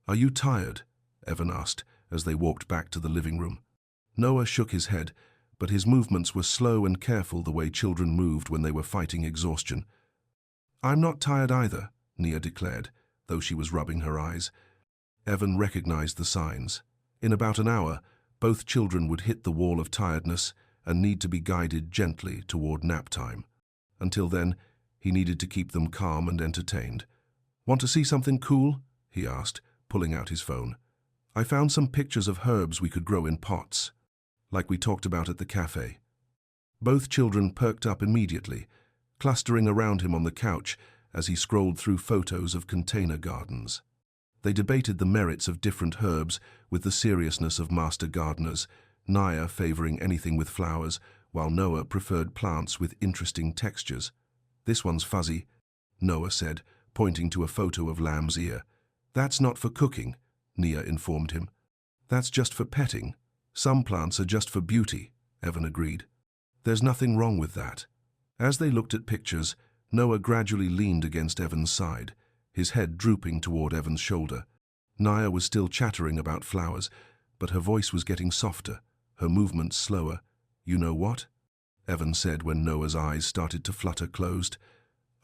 "Are you tired?" Evan asked as they walked back to the living room. Noah shook his head, but his movements were slow and careful the way children moved when they were fighting exhaustion. "I'm not tired either," Nia declared, though she was rubbing her eyes. Evan recognized the signs. In about an hour, both children would hit the wall of tiredness and need to be guided gently toward nap time. Until then, he needed to keep them calm and entertained. "Want to see something cool?" he asked, pulling out his phone. "I found some pictures of herbs we could grow in pots, like we talked about at the cafe." Both children perked up immediately, clustering around him on the couch as he scrolled through photos of container gardens. They debated the merits of different herbs with the seriousness of master gardeners, Nia favoring anything with flowers, while Noah preferred plants with interesting textures. "This one's fuzzy," Noah said, pointing to a photo of lamb's ear. "That's not for cooking," Nia informed him. "That's just for petting. Some plants are just for beauty," Evan agreed. "There's nothing wrong with that." As they looked at pictures, Noah gradually leaned against Evan's side, his head drooping toward Evan's shoulder. Nia was still chattering about flowers, but her voice was getting softer, her movements slower. "You know what?" Evan said when Noah's eyes started to flutter closed.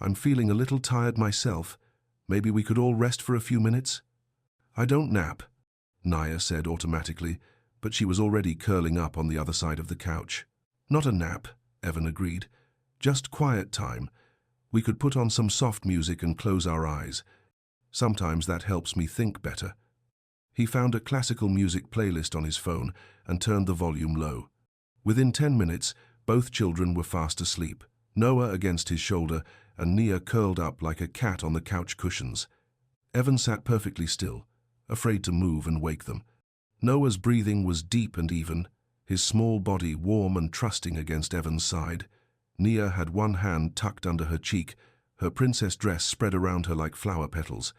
"I'm feeling a little tired myself. Maybe we could all rest for a few minutes?" "I don't nap," Nia said automatically, but she was already curling up on the other side of the couch. "Not a nap," Evan agreed. "Just quiet time. We could put on some soft music and close our eyes. Sometimes that helps me think better." He found a classical music playlist on his phone and turned the volume low. Within 10 minutes, both children were fast asleep, Noah against his shoulder and Nia curled up like a cat on the couch cushions. Evan sat perfectly still, afraid to move and wake them. Noah's breathing was deep and even, his small body warm and trusting against Evan's side. Nia had one hand tucked under her cheek, her princess dress spread around her like flower petals.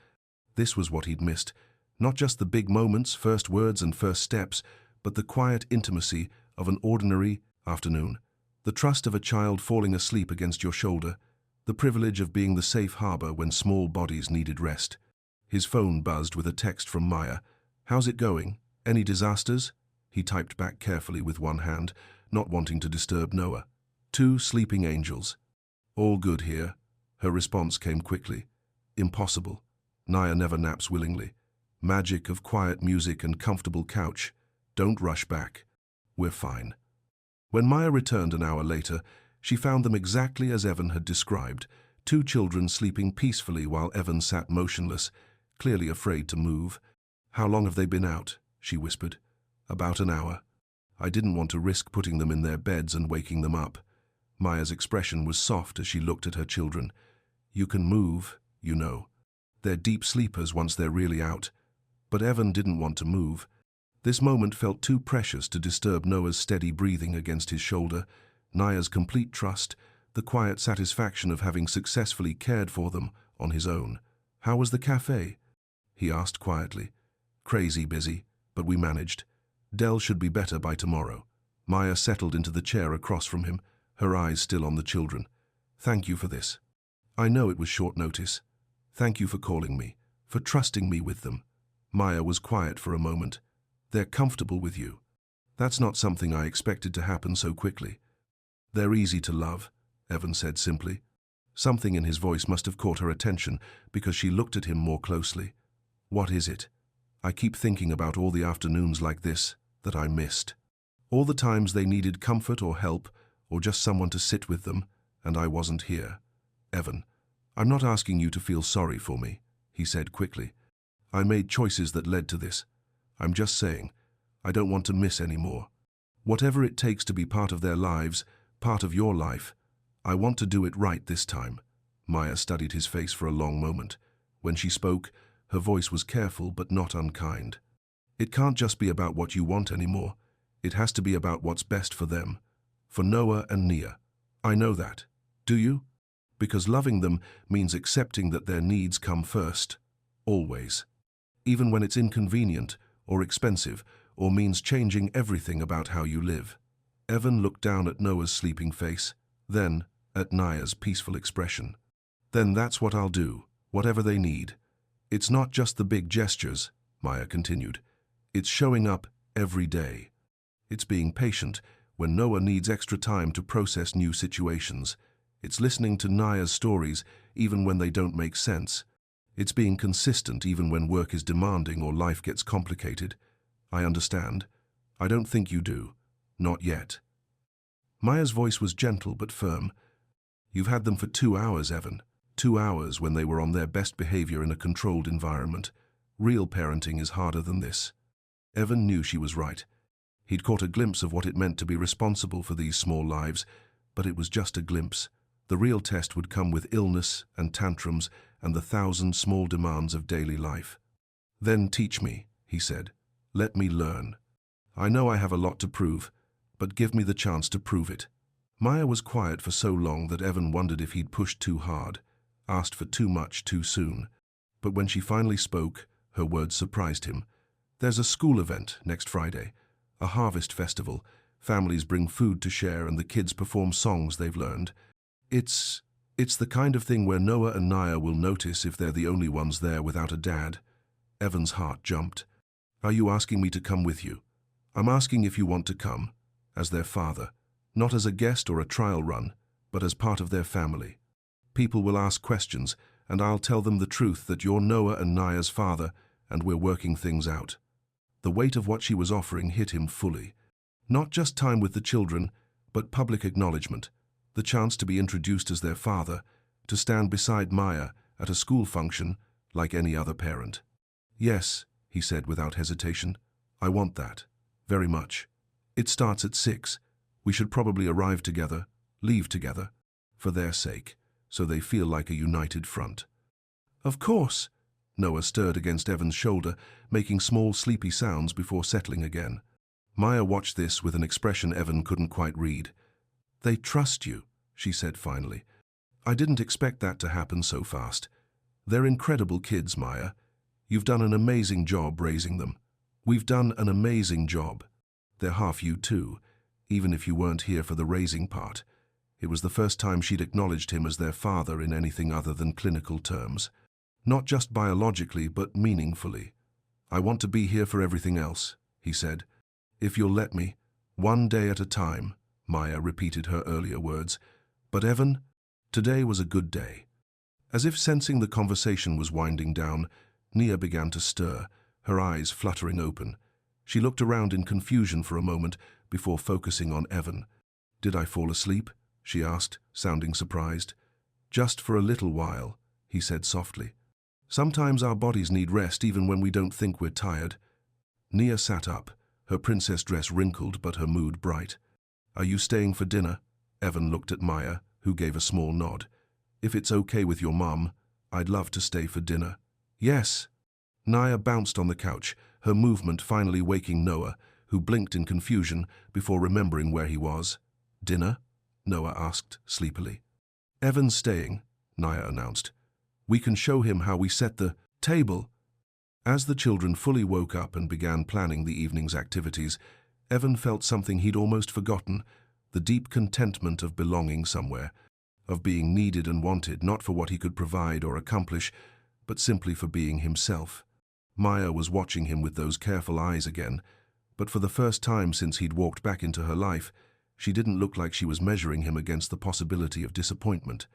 This was what he'd missed, not just the big moments, first words and first steps, but the quiet intimacy of an ordinary afternoon. The trust of a child falling asleep against your shoulder, the privilege of being the safe harbor when small bodies needed rest. His phone buzzed with a text from Maya. "How's it going? Any disasters?" He typed back carefully with one hand, not wanting to disturb Noah. "2 sleeping angels." "All good here." Her response came quickly. "Impossible. Nia never naps willingly. Magic of quiet music and comfortable couch. Don't rush back. We're fine." When Maya returned an hour later, she found them exactly as Evan had described, 2 children sleeping peacefully while Evan sat motionless, clearly afraid to move. "How long have they been out?" she whispered. "About an hour. I didn't want to risk putting them in their beds and waking them up." Maya's expression was soft as she looked at her children. "You can move, you know. They're deep sleepers once they're really out." But Evan didn't want to move. This moment felt too precious to disturb Noah's steady breathing against his shoulder, Nia's complete trust, the quiet satisfaction of having successfully cared for them on his own. "How was the cafe?" he asked quietly. "Crazy busy, but we managed. Dell should be better by tomorrow." Maya settled into the chair across from him, her eyes still on the children. "Thank you for this. I know it was short notice. Thank you for calling me, for trusting me with them." Maya was quiet for a moment. "They're comfortable with you. That's not something I expected to happen so quickly." "They're easy to love," Evan said simply. Something in his voice must have caught her attention because she looked at him more closely. "What is it?" "I keep thinking about all the afternoons like this that I missed. All the times they needed comfort or help, or just someone to sit with them, and I wasn't here." "Evan, I'm not asking you to feel sorry for me," he said quickly. "I made choices that led to this. I'm just saying, I don't want to miss any more. Whatever it takes to be part of their lives, part of your life, I want to do it right this time." Maya studied his face for a long moment. When she spoke, her voice was careful but not unkind. "It can't just be about what you want anymore. It has to be about what's best for them. For Noah and Nia. I know that. Do you? Because loving them means accepting that their needs come first. Always. Even when it's inconvenient, or expensive, or means changing everything about how you live. Evan looked down at Noah's sleeping face, then at Naya's peaceful expression. Then that's what I'll do, whatever they need. It's not just the big gestures, Maya continued. It's showing up every day. It's being patient when Noah needs extra time to process new situations. It's listening to Naya's stories even when they don't make sense. It's being consistent even when work is demanding or life gets complicated. I understand. I don't think you do. Not yet. Maya's voice was gentle but firm. You've had them for 2 hours, Evan. 2 hours when they were on their best behavior in a controlled environment. Real parenting is harder than this. Evan knew she was right. He'd caught a glimpse of what it meant to be responsible for these small lives, but it was just a glimpse. The real test would come with illness and tantrums and the 1,000 small demands of daily life. Then teach me, he said. Let me learn. I know I have a lot to prove, but give me the chance to prove it. Maya was quiet for so long that Evan wondered if he'd pushed too hard, asked for too much too soon. But when she finally spoke, her words surprised him. There's a school event next Friday, a harvest festival. Families bring food to share and the kids perform songs they've learned. It's the kind of thing where Noah and Naya will notice if they're the only ones there without a dad. Evan's heart jumped. Are you asking me to come with you? I'm asking if you want to come, as their father, not as a guest or a trial run, but as part of their family. People will ask questions, and I'll tell them the truth that you're Noah and Naya's father, and we're working things out. The weight of what she was offering hit him fully. Not just time with the children, but public acknowledgement, the chance to be introduced as their father, to stand beside Maya at a school function like any other parent. Yes, he said without hesitation, I want that. Very much. It starts at 6. We should probably arrive together, leave together, for their sake, so they feel like a united front. Of course. Noah stirred against Evan's shoulder, making small sleepy sounds before settling again. Maya watched this with an expression Evan couldn't quite read. They trust you, she said finally. I didn't expect that to happen so fast. They're incredible kids, Maya. You've done an amazing job raising them. We've done an amazing job. They're half you too, even if you weren't here for the raising part. It was the first time she'd acknowledged him as their father in anything other than clinical terms. Not just biologically, but meaningfully. I want to be here for everything else, he said. If you'll let me, one day at a time, Maya repeated her earlier words. But Evan, today was a good day. As if sensing the conversation was winding down, Nia began to stir, her eyes fluttering open. She looked around in confusion for a moment before focusing on Evan. Did I fall asleep? She asked, sounding surprised. Just for a little while, he said softly. Sometimes our bodies need rest even when we don't think we're tired. Nia sat up, her princess dress wrinkled but her mood bright. Are you staying for dinner? Evan looked at Maya, who gave a small nod. If it's okay with your mum, I'd love to stay for dinner. Yes. Nia bounced on the couch, her movement finally waking Noah, who blinked in confusion before remembering where he was. Dinner? Noah asked sleepily. Evan's staying, Nia announced. We can show him how we set the table. As the children fully woke up and began planning the evening's activities, Evan felt something he'd almost forgotten, the deep contentment of belonging somewhere, of being needed and wanted, not for what he could provide or accomplish, but simply for being himself. Maya was watching him with those careful eyes again, but for the first time since he'd walked back into her life, she didn't look like she was measuring him against the possibility of disappointment.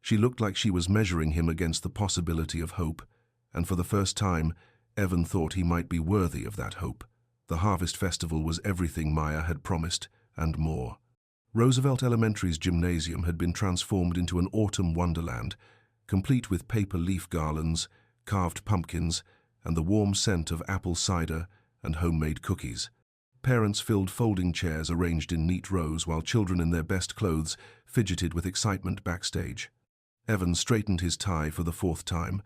She looked like she was measuring him against the possibility of hope, and for the first time, Evan thought he might be worthy of that hope. The Harvest Festival was everything Maya had promised, and more. Roosevelt Elementary's gymnasium had been transformed into an autumn wonderland, complete with paper leaf garlands, carved pumpkins, and the warm scent of apple cider and homemade cookies. Parents filled folding chairs arranged in neat rows while children in their best clothes fidgeted with excitement backstage. Evan straightened his tie for the 4th time,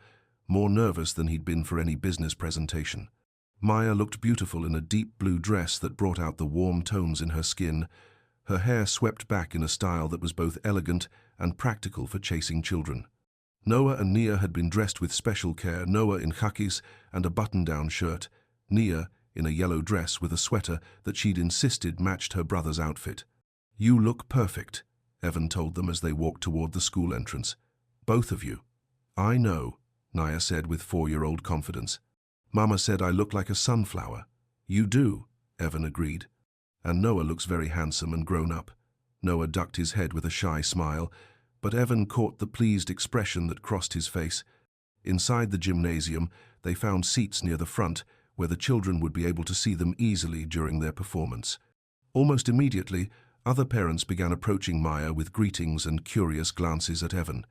more nervous than he'd been for any business presentation. Maya looked beautiful in a deep blue dress that brought out the warm tones in her skin, her hair swept back in a style that was both elegant and practical for chasing children. Noah and Nia had been dressed with special care, Noah in khakis and a button-down shirt, Nia in a yellow dress with a sweater that she'd insisted matched her brother's outfit. "You look perfect," Evan told them as they walked toward the school entrance. "Both of you." "I know," Naya said with 4-year-old confidence. "Mama said I look like a sunflower." "You do," Evan agreed. "And Noah looks very handsome and grown up." Noah ducked his head with a shy smile, but Evan caught the pleased expression that crossed his face. Inside the gymnasium, they found seats near the front where the children would be able to see them easily during their performance. Almost immediately, other parents began approaching Maya with greetings and curious glances at Evan.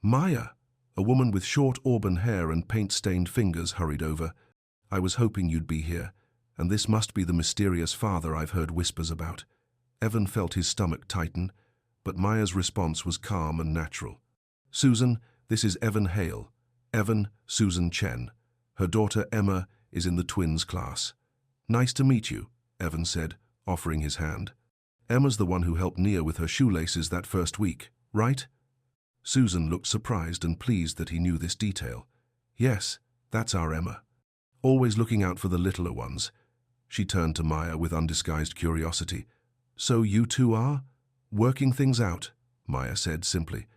"Maya!" A woman with short auburn hair and paint-stained fingers hurried over. "I was hoping you'd be here, and this must be the mysterious father I've heard whispers about." Evan felt his stomach tighten, but Maya's response was calm and natural. "Susan, this is Evan Hale. Evan, Susan Chen. Her daughter Emma is in the twins class." "Nice to meet you," Evan said, offering his hand. "Emma's the one who helped Nia with her shoelaces that first week, right?" Susan looked surprised and pleased that he knew this detail. "Yes, that's our Emma. Always looking out for the littler ones." She turned to Maya with undisguised curiosity. "So you two are working things out," Maya said simply.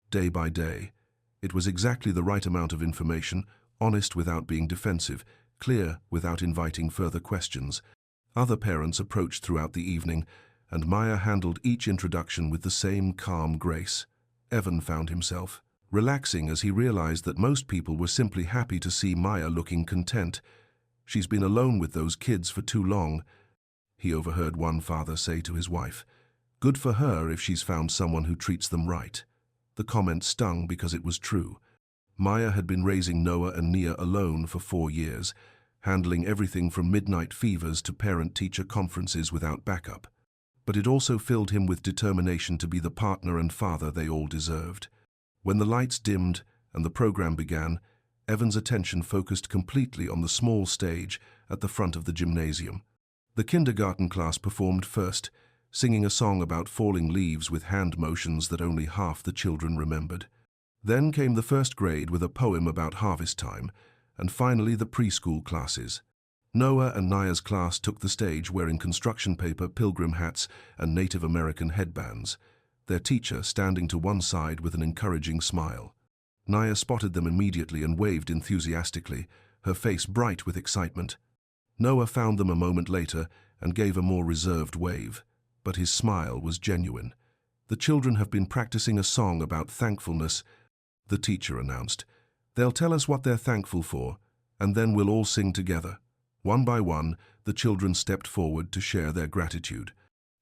"Day by day." It was exactly the right amount of information, honest without being defensive, clear without inviting further questions. Other parents approached throughout the evening, and Maya handled each introduction with the same calm grace. Evan found himself relaxing as he realized that most people were simply happy to see Maya looking content. "She's been alone with those kids for too long," he overheard one father say to his wife. "Good for her if she's found someone who treats them right." The comment stung because it was true. Maya had been raising Noah and Nia alone for 4 years, handling everything from midnight fevers to parent-teacher conferences without backup. But it also filled him with determination to be the partner and father they all deserved. When the lights dimmed and the program began, Evan's attention focused completely on the small stage at the front of the gymnasium. The kindergarten class performed first, singing a song about falling leaves with hand motions that only half the children remembered. Then came the first grade with a poem about harvest time, and finally the preschool classes. Noah and Naya's class took the stage wearing construction paper, pilgrim hats, and Native American headbands, their teacher standing to one side with an encouraging smile. Naya spotted them immediately and waved enthusiastically, her face bright with excitement. Noah found them a moment later and gave a more reserved wave, but his smile was genuine. "The children have been practicing a song about thankfulness," the teacher announced. "They'll tell us what they're thankful for, and then we'll all sing together." One by one, the children stepped forward to share their gratitude.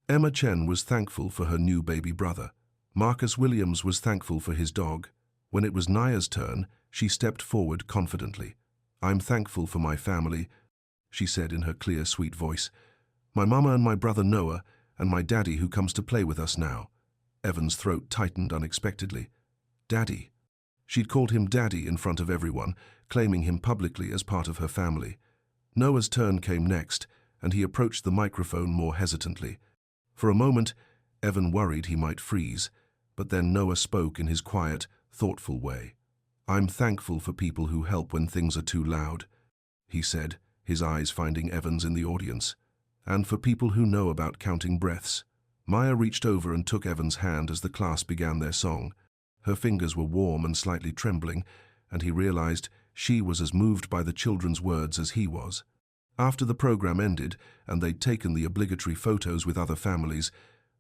Emma Chen was thankful for her new baby brother. Marcus Williams was thankful for his dog. When it was Naya's turn, she stepped forward confidently. "I'm thankful for my family," she said in her clear, sweet voice. "My mama and my brother Noah, and my daddy who comes to play with us now." Evan's throat tightened unexpectedly. "Daddy." She'd called him Daddy in front of everyone, claiming him publicly as part of her family. Noah's turn came next, and he approached the microphone more hesitantly. For a moment, Evan worried he might freeze, but then Noah spoke in his quiet, thoughtful way. "I'm thankful for people who help when things are too loud," he said, his eyes finding Evan's in the audience. "And for people who know about counting breaths." Maya reached over and took Evan's hand as the class began their song. Her fingers were warm and slightly trembling, and he realized she was as moved by the children's words as he was. After the program ended, and they'd taken the obligatory photos with other families,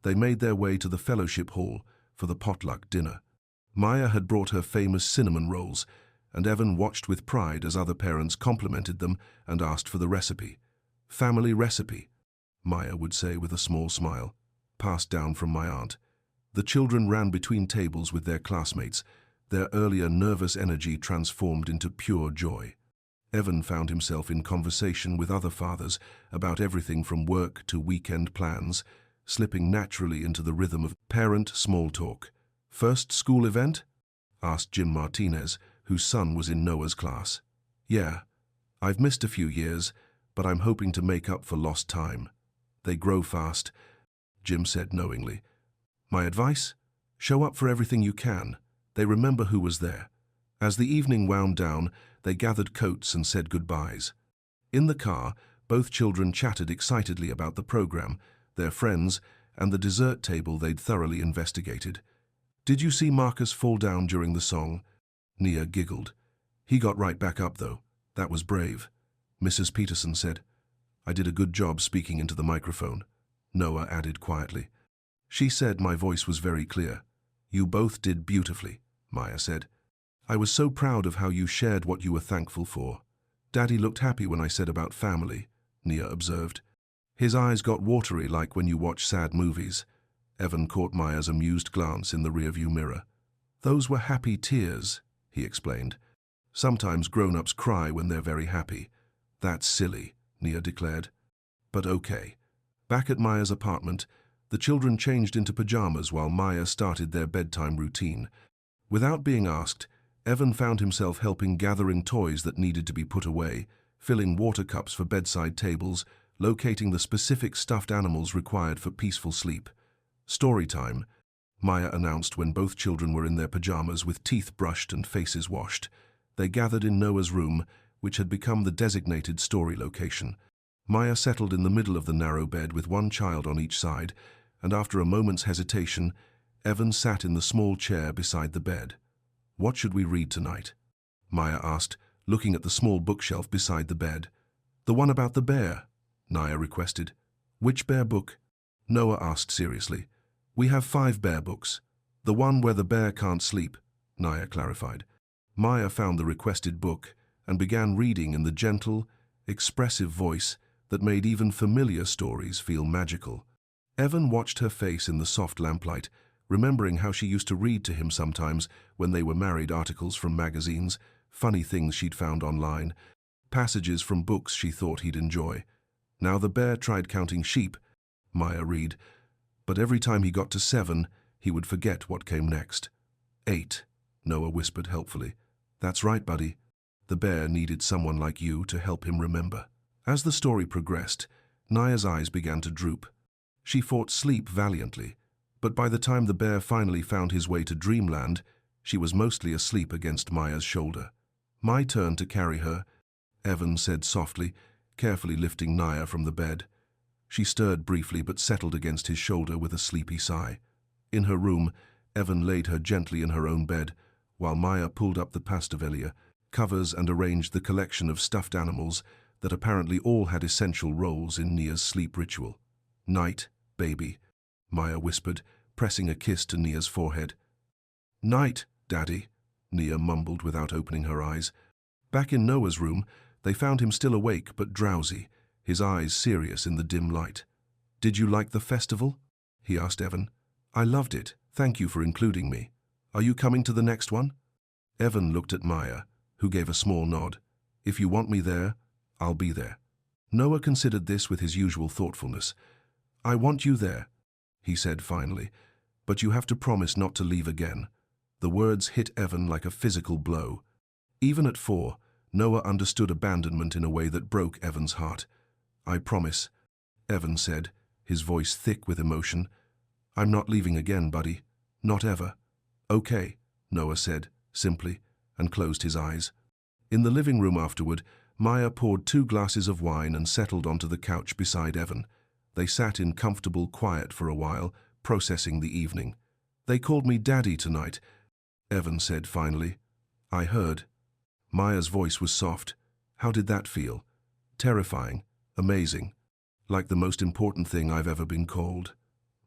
they made their way to the fellowship hall for the potluck dinner. Maya had brought her famous cinnamon rolls, and Evan watched with pride as other parents complimented them and asked for the recipe. "Family recipe," Maya would say with a small smile, "passed down from my aunt." The children ran between tables with their classmates, their earlier nervous energy transformed into pure joy. Evan found himself in conversation with other fathers about everything from work to weekend plans, slipping naturally into the rhythm of parent small talk. "First school event?" asked Jim Martinez, whose son was in Noah's class. "Yeah, I've missed a few years, but I'm hoping to make up for lost time. They grow fast," Jim said knowingly. "My advice? Show up for everything you can. They remember who was there." As the evening wound down, they gathered coats and said goodbyes. In the car, Both children chatted excitedly about the program, their friends, and the dessert table they'd thoroughly investigated. "Did you see Marcus fall down during the song?" Nia giggled. "He got right back up, though. That was brave." Mrs. Peterson said. "I did a good job speaking into the microphone," Noah added quietly. "She said my voice was very clear." "You both did beautifully," Maya said. "I was so proud of how you shared what you were thankful for." "Daddy looked happy when I said about family," Nia observed. "His eyes got watery like when you watch sad movies." Evan caught Maya's amused glance in the rearview mirror. "Those were happy tears," he explained. "Sometimes grown-ups cry when they're very happy." "That's silly," Nia declared. "But okay." Back at Maya's apartment, the children changed into pajamas while Maya started their bedtime routine. Without being asked, Evan found himself helping gathering toys that needed to be put away, filling water cups for bedside tables, locating the specific stuffed animals required for peaceful sleep. "Story time," Maya announced when both children were in their pajamas with teeth brushed and faces washed. They gathered in Noah's room, which had become the designated story location. Maya settled in the middle of the narrow bed with one child on each side, and after a moment's hesitation, Evan sat in the small chair beside the bed. "What should we read tonight?" Maya asked, looking at the small bookshelf beside the bed. "The one about the bear," Nia requested. "Which bear book?" Noah asked seriously. "We have 5 bear books. The one where the bear can't sleep," Nia clarified. Maya found the requested book and began reading in the gentle, expressive voice that made even familiar stories feel magical. Evan watched her face in the soft lamplight, remembering how she used to read to him sometimes when they were married, articles from magazines, funny things she'd found online, passages from books she thought he'd enjoy. "Now the bear tried counting sheep," Maya read, "but every time he got to 7, he would forget what came next." 8, Noah whispered helpfully. "That's right, buddy. The bear needed someone like you to help him remember." As the story progressed, Nia's eyes began to droop. She fought sleep valiantly, but by the time the bear finally found his way to dreamland, she was mostly asleep against Maya's shoulder. "My turn to carry her," Evan said softly, carefully lifting Nia from the bed. She stirred briefly but settled against his shoulder with a sleepy sigh. In her room, Evan laid her gently in her own bed, while Maya pulled up the pastavelia, covers, and arranged the collection of stuffed animals that apparently all had essential roles in Nia's sleep ritual. "Night, baby," Maya whispered, pressing a kiss to Nia's forehead. "Night, Daddy," Nia mumbled without opening her eyes. Back in Noah's room, they found him still awake but drowsy, his eyes serious in the dim light. "Did you like the festival?" he asked Evan. "I loved it. Thank you for including me. Are you coming to the next one?" Evan looked at Maya, who gave a small nod. "If you want me there, I'll be there." Noah considered this with his usual thoughtfulness. "I want you there," he said finally, "but you have to promise not to leave again." The words hit Evan like a physical blow. Even at 4, Noah understood abandonment in a way that broke Evan's heart. "I promise," Evan said, his voice thick with emotion. "I'm not leaving again, buddy. Not ever." "Okay," Noah said, simply, and closed his eyes. In the living room afterward, Maya poured 2 glasses of wine and settled onto the couch beside Evan. They sat in comfortable quiet for a while, processing the evening. "They called me Daddy tonight," Evan said finally. "I heard." Maya's voice was soft. "How did that feel?" "Terrifying. Amazing. Like the most important thing I've ever been called."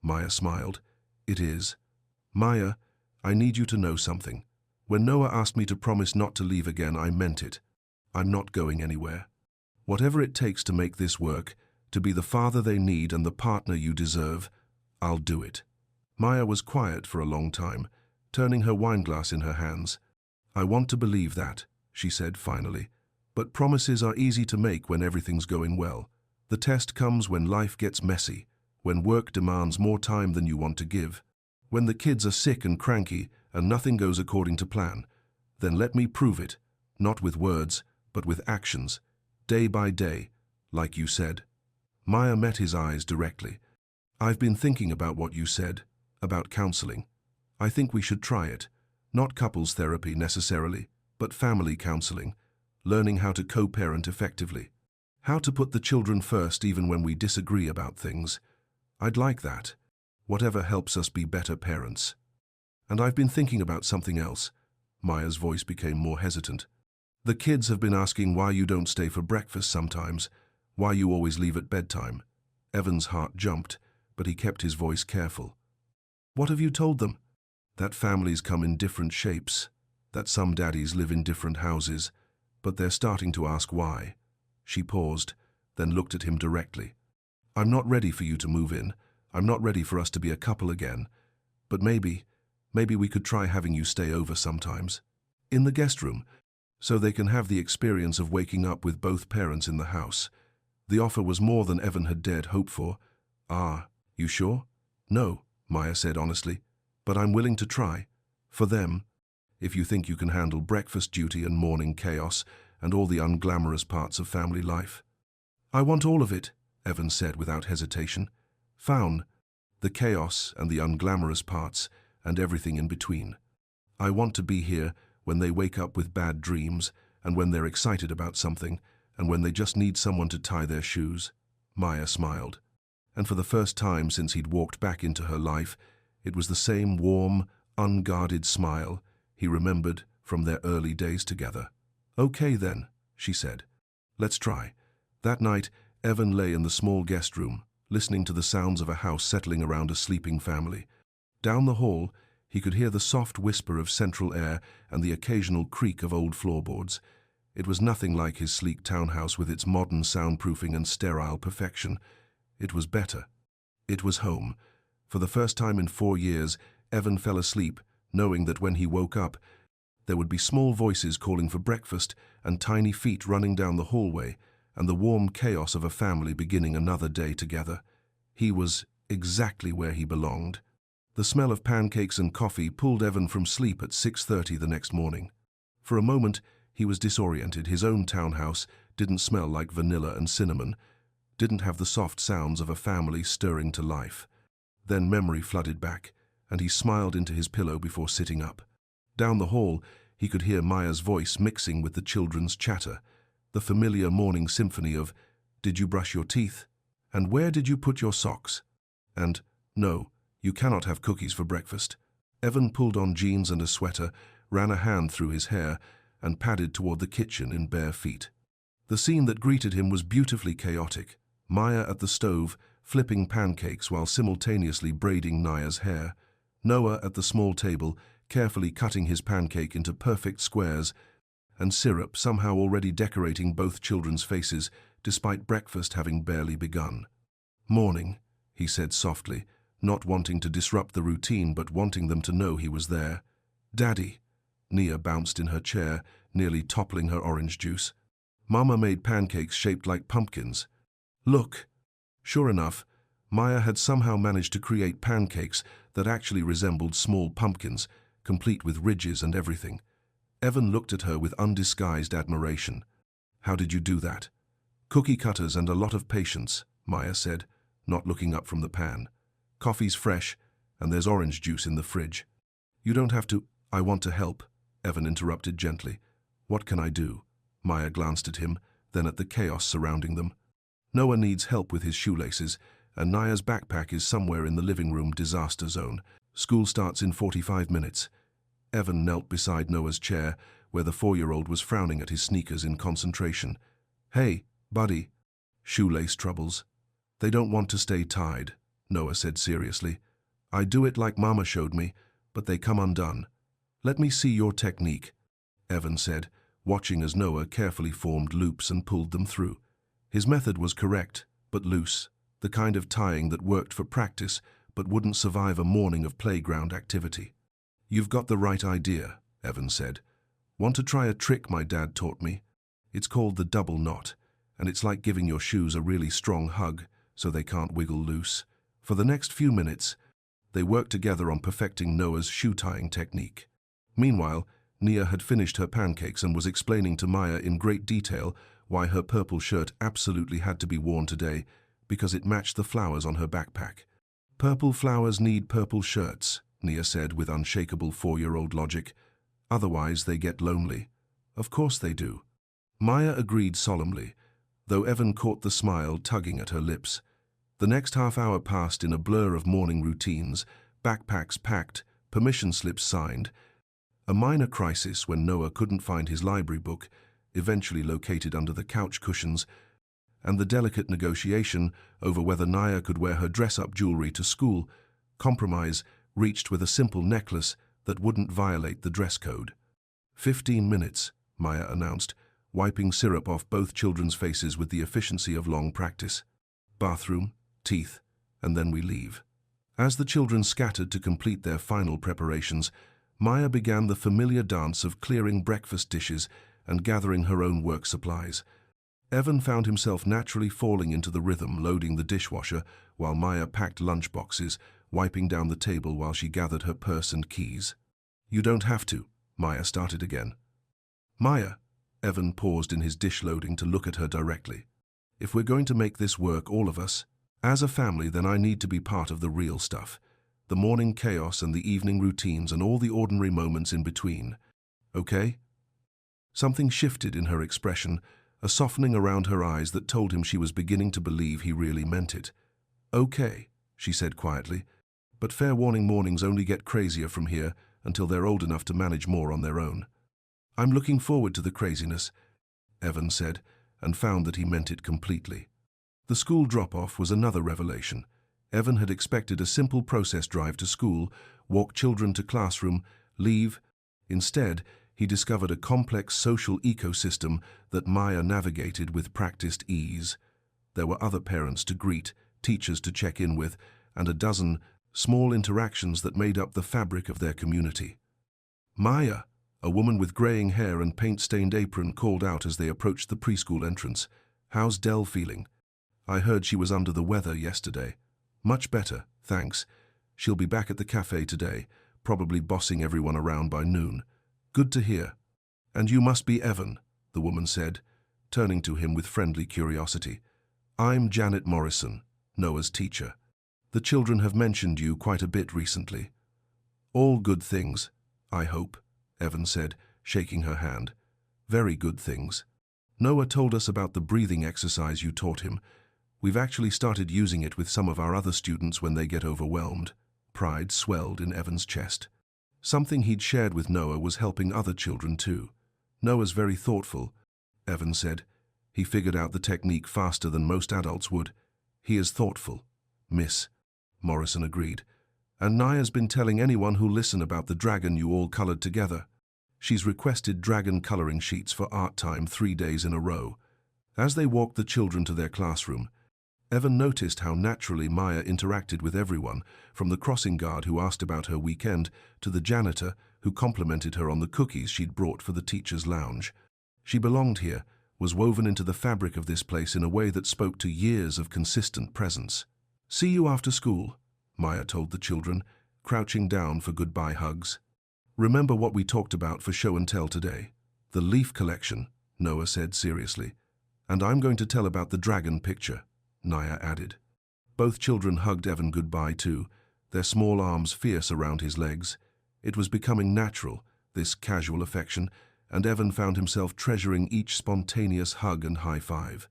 Maya smiled. "It is." "Maya, I need you to know something. When Noah asked me to promise not to leave again, I meant it. I'm not going anywhere. Whatever it takes to make this work, to be the father they need and the partner you deserve, I'll do it." Maya was quiet for a long time, turning her wineglass in her hands. "I want to believe that," she said finally. "But promises are easy to make when everything's going well. The test comes when life gets messy, when work demands more time than you want to give, when the kids are sick and cranky and nothing goes according to plan. Then let me prove it, not with words, but with actions, day by day, like you said." Maya met his eyes directly. "I've been thinking about what you said, about counseling. I think we should try it. Not couples therapy necessarily, but family counseling, learning how to co-parent effectively." How to put the children first even when we disagree about things. I'd like that. Whatever helps us be better parents. And I've been thinking about something else. Maya's voice became more hesitant. The kids have been asking why you don't stay for breakfast sometimes, why you always leave at bedtime. Evan's heart jumped, but he kept his voice careful. What have you told them? That families come in different shapes, that some daddies live in different houses, but they're starting to ask why. She paused, then looked at him directly. I'm not ready for you to move in. I'm not ready for us to be a couple again. But maybe we could try having you stay over sometimes. In the guest room, so they can have the experience of waking up with both parents in the house. The offer was more than Evan had dared hope for. Ah, you sure? No, Maya said honestly, but I'm willing to try. For them, if you think you can handle breakfast duty and morning chaos and all the unglamorous parts of family life. I want all of it, Evan said without hesitation. Faun, the chaos and the unglamorous parts and everything in between. I want to be here when they wake up with bad dreams and when they're excited about something and when they just need someone to tie their shoes. Maya smiled. And for the first time since he'd walked back into her life, it was the same warm, unguarded smile he remembered from their early days together. Okay then, she said. Let's try. That night, Evan lay in the small guest room, listening to the sounds of a house settling around a sleeping family. Down the hall, he could hear the soft whisper of central air and the occasional creak of old floorboards. It was nothing like his sleek townhouse with its modern soundproofing and sterile perfection. It was better. It was home. For the first time in 4 years, Evan fell asleep, knowing that when he woke up, there would be small voices calling for breakfast and tiny feet running down the hallway and the warm chaos of a family beginning another day together. He was exactly where he belonged. The smell of pancakes and coffee pulled Evan from sleep at 6:30 the next morning. For a moment, he was disoriented. His own townhouse didn't smell like vanilla and cinnamon, didn't have the soft sounds of a family stirring to life. Then memory flooded back, and he smiled into his pillow before sitting up. Down the hall, he could hear Maya's voice mixing with the children's chatter, the familiar morning symphony of, "Did you brush your teeth?" and "Where did you put your socks?" and "No, you cannot have cookies for breakfast." Evan pulled on jeans and a sweater, ran a hand through his hair, and padded toward the kitchen in bare feet. The scene that greeted him was beautifully chaotic. Maya at the stove, flipping pancakes while simultaneously braiding Naya's hair. Noah at the small table, carefully cutting his pancake into perfect squares, and syrup somehow already decorating both children's faces, despite breakfast having barely begun. "Morning," he said softly, not wanting to disrupt the routine but wanting them to know he was there. "Daddy." Nia bounced in her chair, nearly toppling her orange juice. "Mama made pancakes shaped like pumpkins. Look." Sure enough, Maya had somehow managed to create pancakes that actually resembled small pumpkins, complete with ridges and everything. Evan looked at her with undisguised admiration. "How did you do that?" "Cookie cutters and a lot of patience," Maya said, not looking up from the pan. "Coffee's fresh, and there's orange juice in the fridge." "You don't have to—" "I want to help," Evan interrupted gently. "What can I do?" Maya glanced at him, then at the chaos surrounding them. "Noah needs help with his shoelaces, and Naya's backpack is somewhere in the living room disaster zone. School starts in 45 minutes. Evan knelt beside Noah's chair, where the 4-year-old was frowning at his sneakers in concentration. "Hey, buddy." "Shoelace troubles." "They don't want to stay tied," Noah said seriously. "I do it like Mama showed me, but they come undone." "Let me see your technique," Evan said, watching as Noah carefully formed loops and pulled them through. His method was correct, but loose, the kind of tying that worked for practice but wouldn't survive a morning of playground activity. "You've got the right idea," Evan said. "Want to try a trick my dad taught me? It's called the double knot, and it's like giving your shoes a really strong hug so they can't wiggle loose." For the next few minutes, they worked together on perfecting Noah's shoe-tying technique. Meanwhile, Nia had finished her pancakes and was explaining to Maya in great detail why her purple shirt absolutely had to be worn today, because it matched the flowers on her backpack. "Purple flowers need purple shirts," Nia said with unshakable 4-year-old logic. "Otherwise they get lonely." "Of course they do." Maya agreed solemnly. though Evan caught the smile tugging at her lips. The next half hour passed in a blur of morning routines, backpacks packed, permission slips signed, a minor crisis when Noah couldn't find his library book, eventually located under the couch cushions, and the delicate negotiation over whether Naya could wear her dress-up jewelry to school, compromise reached with a simple necklace that wouldn't violate the dress code. 15 minutes, Maya announced, wiping syrup off both children's faces with the efficiency of long practice. Bathroom, teeth, and then we leave. As the children scattered to complete their final preparations, Maya began the familiar dance of clearing breakfast dishes and gathering her own work supplies. Evan found himself naturally falling into the rhythm, loading the dishwasher while Maya packed lunch boxes, wiping down the table while she gathered her purse and keys. "You don't have to," Maya started again. "Maya," Evan paused in his dish loading to look at her directly. "If we're going to make this work, all of us, as a family, then I need to be part of the real stuff. The morning chaos and the evening routines and all the ordinary moments in between. Okay?" Something shifted in her expression, a softening around her eyes that told him she was beginning to believe he really meant it. "Okay," she said quietly, "but fair warning, mornings only get crazier from here until they're old enough to manage more on their own." "I'm looking forward to the craziness," Evan said, and found that he meant it completely. The school drop-off was another revelation. Evan had expected a simple process drive to school, walk children to classroom, leave. Instead, he discovered a complex social ecosystem that Maya navigated with practiced ease. There were other parents to greet, teachers to check in with, and a dozen small interactions that made up the fabric of their community. "Maya," a woman with graying hair and paint-stained apron called out as they approached the preschool entrance. "How's Dell feeling? I heard she was under the weather yesterday." "Much better, thanks. She'll be back at the cafe today, probably bossing everyone around by noon." "Good to hear. And you must be Evan," the woman said, turning to him with friendly curiosity. "I'm Janet Morrison, Noah's teacher. The children have mentioned you quite a bit recently." "All good things, I hope," Evan said, shaking her hand. "Very good things. Noah told us about the breathing exercise you taught him. We've actually started using it with some of our other students when they get overwhelmed." Pride swelled in Evan's chest. Something he'd shared with Noah was helping other children too. "Noah's very thoughtful," Evan said. "He figured out the technique faster than most adults would." "He is thoughtful, Miss," Morrison agreed. "And Naya's been telling anyone who'll listen about the dragon you all colored together. She's requested dragon coloring sheets for art time 3 days in a row." As they walked the children to their classroom, Evan noticed how naturally Maya interacted with everyone, from the crossing guard who asked about her weekend to the janitor who complimented her on the cookies she'd brought for the teacher's lounge. She belonged here, was woven into the fabric of this place in a way that spoke to years of consistent presence. "See you after school," Maya told the children, crouching down for goodbye hugs. "Remember what we talked about for show and tell today?" "The leaf collection," Noah said seriously. "And I'm going to tell about the dragon picture," Naya added. Both children hugged Evan goodbye too, their small arms fierce around his legs. It was becoming natural, this casual affection, and Evan found himself treasuring each spontaneous hug and high five.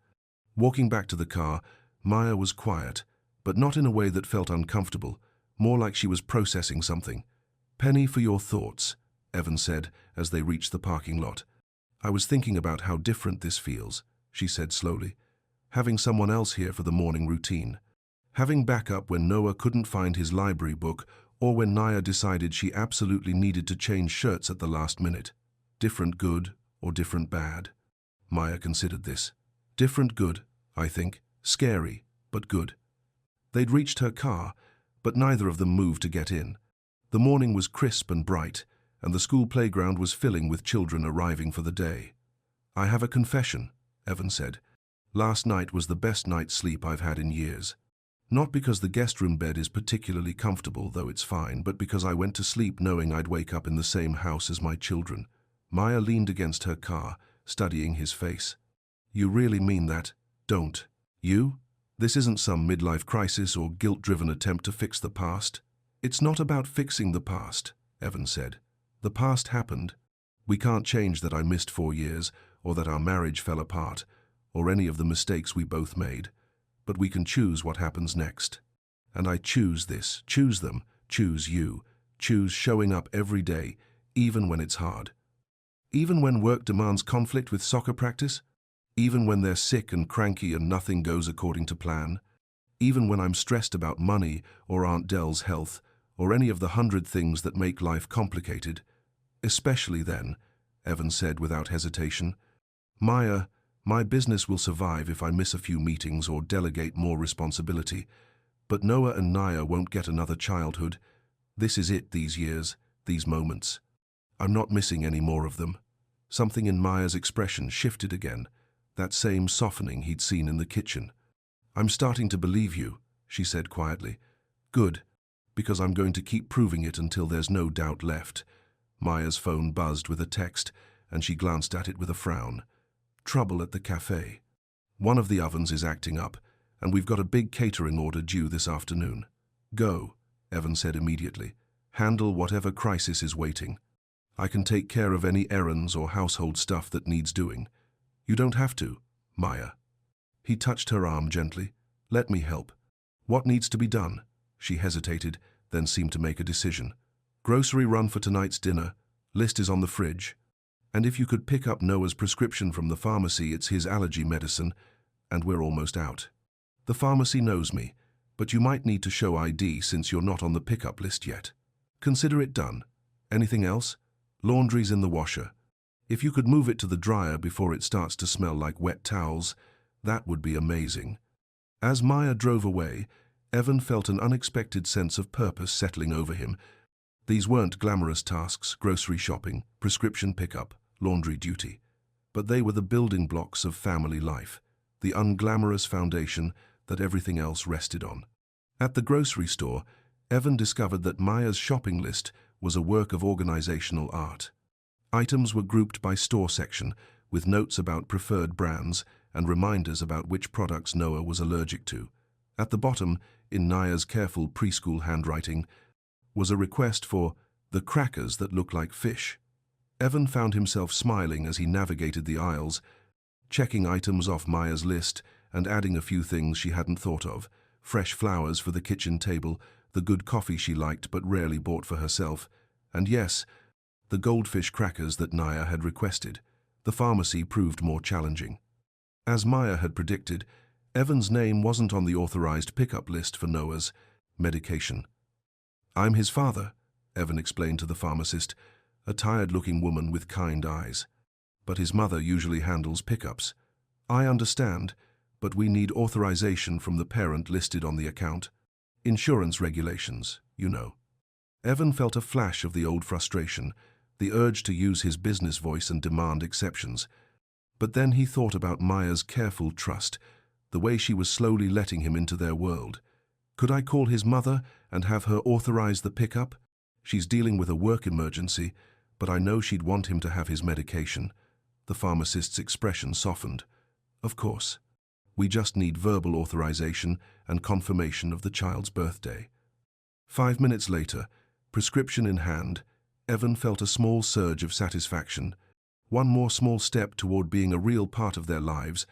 Walking back to the car, Maya was quiet, but not in a way that felt uncomfortable, more like she was processing something. "Penny for your thoughts," Evan said as they reached the parking lot. "I was thinking about how different this feels," she said slowly. "Having someone else here for the morning routine. Having backup when Noah couldn't find his library book or when Naya decided she absolutely needed to change shirts at the last minute. Different good or different bad?" Maya considered this. "Different good, I think. Scary, but good." They'd reached her car, but neither of them moved to get in. The morning was crisp and bright, and the school playground was filling with children arriving for the day. "I have a confession," Evan said. "Last night was the best night's sleep I've had in years. Not because the guest room bed is particularly comfortable, though it's fine, but because I went to sleep knowing I'd wake up in the same house as my children." Maya leaned against her car, studying his face. "You really mean that, don't you? This isn't some midlife crisis or guilt-driven attempt to fix the past." "It's not about fixing the past," Evan said. "The past happened. We can't change that I missed 4 years or that our marriage fell apart. or any of the mistakes we both made, but we can choose what happens next. And I choose this, choose them, choose you, choose showing up every day, even when it's hard. Even when work demands conflict with soccer practice, even when they're sick and cranky and nothing goes according to plan, even when I'm stressed about money or Aunt Dell's health, or any of the 100 things that make life complicated. Especially then, Evan said without hesitation. Maya, my business will survive if I miss a few meetings or delegate more responsibility, but Noah and Naya won't get another childhood. This is it, these years, these moments. I'm not missing any more of them. Something in Maya's expression shifted again, that same softening he'd seen in the kitchen. I'm starting to believe you, she said quietly. Good, because I'm going to keep proving it until there's no doubt left. Maya's phone buzzed with a text, and she glanced at it with a frown. Trouble at the cafe. One of the ovens is acting up, and we've got a big catering order due this afternoon. Go, Evan said immediately. Handle whatever crisis is waiting. I can take care of any errands or household stuff that needs doing. You don't have to, Maya. He touched her arm gently. Let me help. What needs to be done? She hesitated, then seemed to make a decision. Grocery run for tonight's dinner. List is on the fridge. And if you could pick up Noah's prescription from the pharmacy, it's his allergy medicine, and we're almost out. The pharmacy knows me, but you might need to show ID since you're not on the pickup list yet. Consider it done. Anything else? Laundry's in the washer. If you could move it to the dryer before it starts to smell like wet towels, that would be amazing. As Maya drove away, Evan felt an unexpected sense of purpose settling over him. These weren't glamorous tasks, grocery shopping, prescription pickup, laundry duty. But they were the building blocks of family life, the unglamorous foundation that everything else rested on. At the grocery store, Evan discovered that Maya's shopping list was a work of organizational art. Items were grouped by store section, with notes about preferred brands and reminders about which products Noah was allergic to. At the bottom, in Naya's careful preschool handwriting, was a request for the crackers that look like fish. Evan found himself smiling as he navigated the aisles, checking items off Maya's list and adding a few things she hadn't thought of. Fresh flowers for the kitchen table, the good coffee she liked but rarely bought for herself, and yes, the goldfish crackers that Naya had requested. The pharmacy proved more challenging. As Maya had predicted, Evan's name wasn't on the authorized pickup list for Noah's medication. I'm his father, Evan explained to the pharmacist, a tired-looking woman with kind eyes. But his mother usually handles pickups. I understand, but we need authorization from the parent listed on the account. Insurance regulations, you know. Evan felt a flash of the old frustration, the urge to use his business voice and demand exceptions. But then he thought about Maya's careful trust, the way she was slowly letting him into their world. Could I call his mother and have her authorize the pickup? She's dealing with a work emergency, but I know she'd want him to have his medication. The pharmacist's expression softened. Of course. We just need verbal authorization and confirmation of the child's birthday. 5 minutes later, prescription in hand, Evan felt a small surge of satisfaction. One more small step toward being a real part of their lives,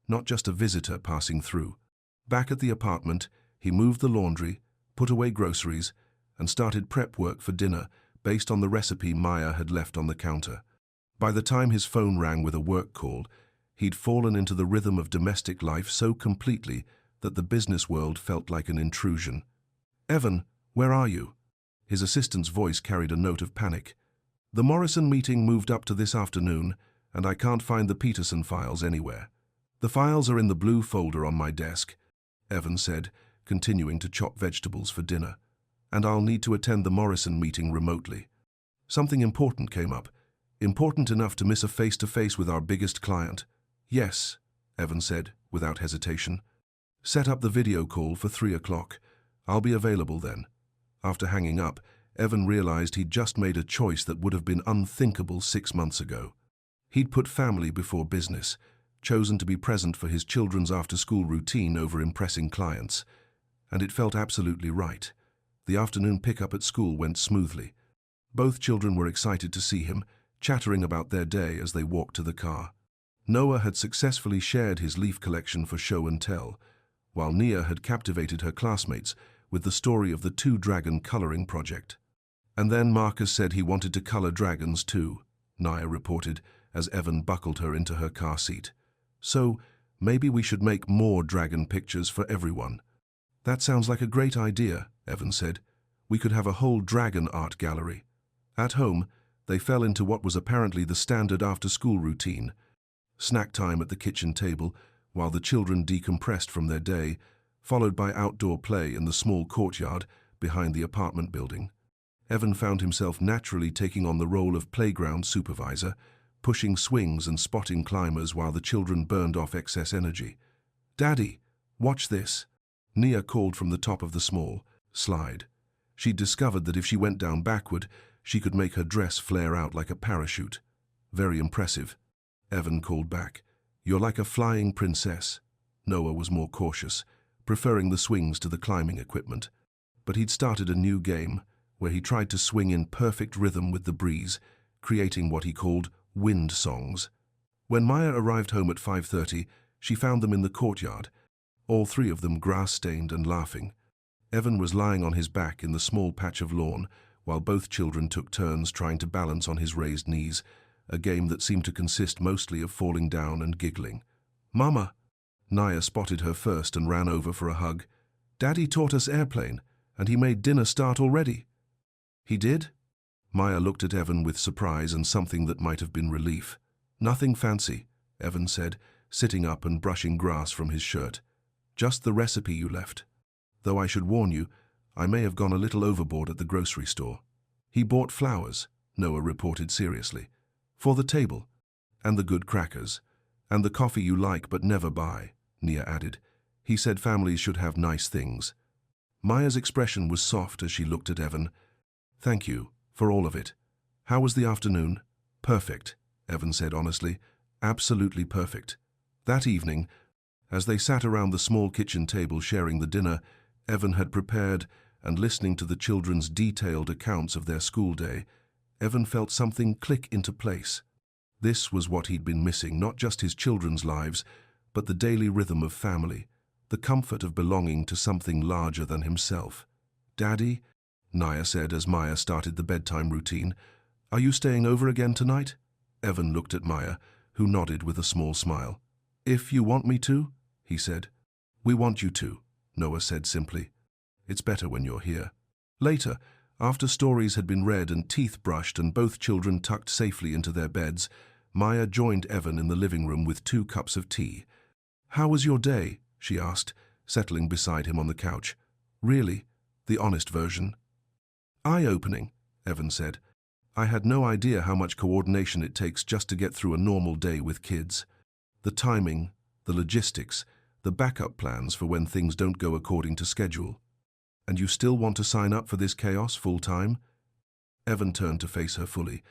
not just a visitor passing through. Back at the apartment, he moved the laundry, put away groceries, and started prep work for dinner based on the recipe Maya had left on the counter. By the time his phone rang with a work call, he'd fallen into the rhythm of domestic life so completely that the business world felt like an intrusion. Evan, where are you? His assistant's voice carried a note of panic. The Morrison meeting moved up to this afternoon, and I can't find the Peterson files anywhere. The files are in the blue folder on my desk, Evan said, continuing to chop vegetables for dinner. And I'll need to attend the Morrison meeting remotely. Something important came up, important enough to miss a face-to-face with our biggest client. Yes, Evan said, without hesitation. Set up the video call for 3 o'clock. I'll be available then. After hanging up, Evan realized he'd just made a choice that would have been unthinkable 6 months ago. He'd put family before business, chosen to be present for his children's after-school routine over impressing clients. And it felt absolutely right. The afternoon pickup at school went smoothly. Both children were excited to see him, chattering about their day as they walked to the car. Noah had successfully shared his leaf collection for show and tell, while Nia had captivated her classmates with the story of the two-dragon coloring project. And then Marcus said he wanted to color dragons too, Nia reported as Evan buckled her into her car seat. So, maybe we should make more dragon pictures for everyone. That sounds like a great idea, Evan said. We could have a whole dragon art gallery. At home, they fell into what was apparently the standard after-school routine. Snack time at the kitchen table, while the children decompressed from their day, followed by outdoor play in the small courtyard behind the apartment building. Evan found himself naturally taking on the role of playground supervisor, pushing swings and spotting climbers while the children burned off excess energy. "Daddy, watch this," Nia called from the top of the small slide. She'd discovered that if she went down backward, she could make her dress flare out like a parachute. "Very impressive," Evan called back. "You're like a flying princess." Noah was more cautious, preferring the swings to the climbing equipment. But he'd started a new game, where he tried to swing in perfect rhythm with the breeze, creating what he called wind songs. When Maya arrived home at 5:30, she found them in the courtyard, all three of them grass-stained and laughing. Evan was lying on his back in the small patch of lawn, while both children took turns trying to balance on his raised knees, a game that seemed to consist mostly of falling down and giggling. "Mama!" Nia spotted her first and ran over for a hug. "Daddy taught us airplane, and he made dinner start already." "He did?" Maya looked at Evan with surprise and something that might have been relief. "Nothing fancy," Evan said, sitting up and brushing grass from his shirt. "Just the recipe you left. Though I should warn you, I may have gone a little overboard at the grocery store." "He bought flowers," Noah reported seriously. "For the table. And the good crackers. And the coffee you like but never buy," Nia added. "He said families should have nice things." Maya's expression was soft as she looked at Evan. "Thank you, for all of it. How was the afternoon?" "Perfect," Evan said honestly. "Absolutely perfect." That evening, as they sat around the small kitchen table sharing the dinner Evan had prepared and listening to the children's detailed accounts of their school day, Evan felt something click into place. This was what he'd been missing, not just his children's lives, but the daily rhythm of family, the comfort of belonging to something larger than himself. "Daddy," Nia said as Maya started the bedtime routine, "are you staying over again tonight?" Evan looked at Maya, who nodded with a small smile. "If you want me to," he said. "We want you to," Noah said simply. "It's better when you're here." Later, after stories had been read and teeth brushed and both children tucked safely into their beds, Maya joined Evan in the living room with 2 cups of tea. "How was your day?" she asked, settling beside him on the couch. "Really? The honest version?" "Eye-opening," Evan said. "I had no idea how much coordination it takes just to get through a normal day with kids. The timing, the logistics, the backup plans for when things don't go according to schedule. And you still want to sign up for this chaos full-time?" Evan turned to face her fully.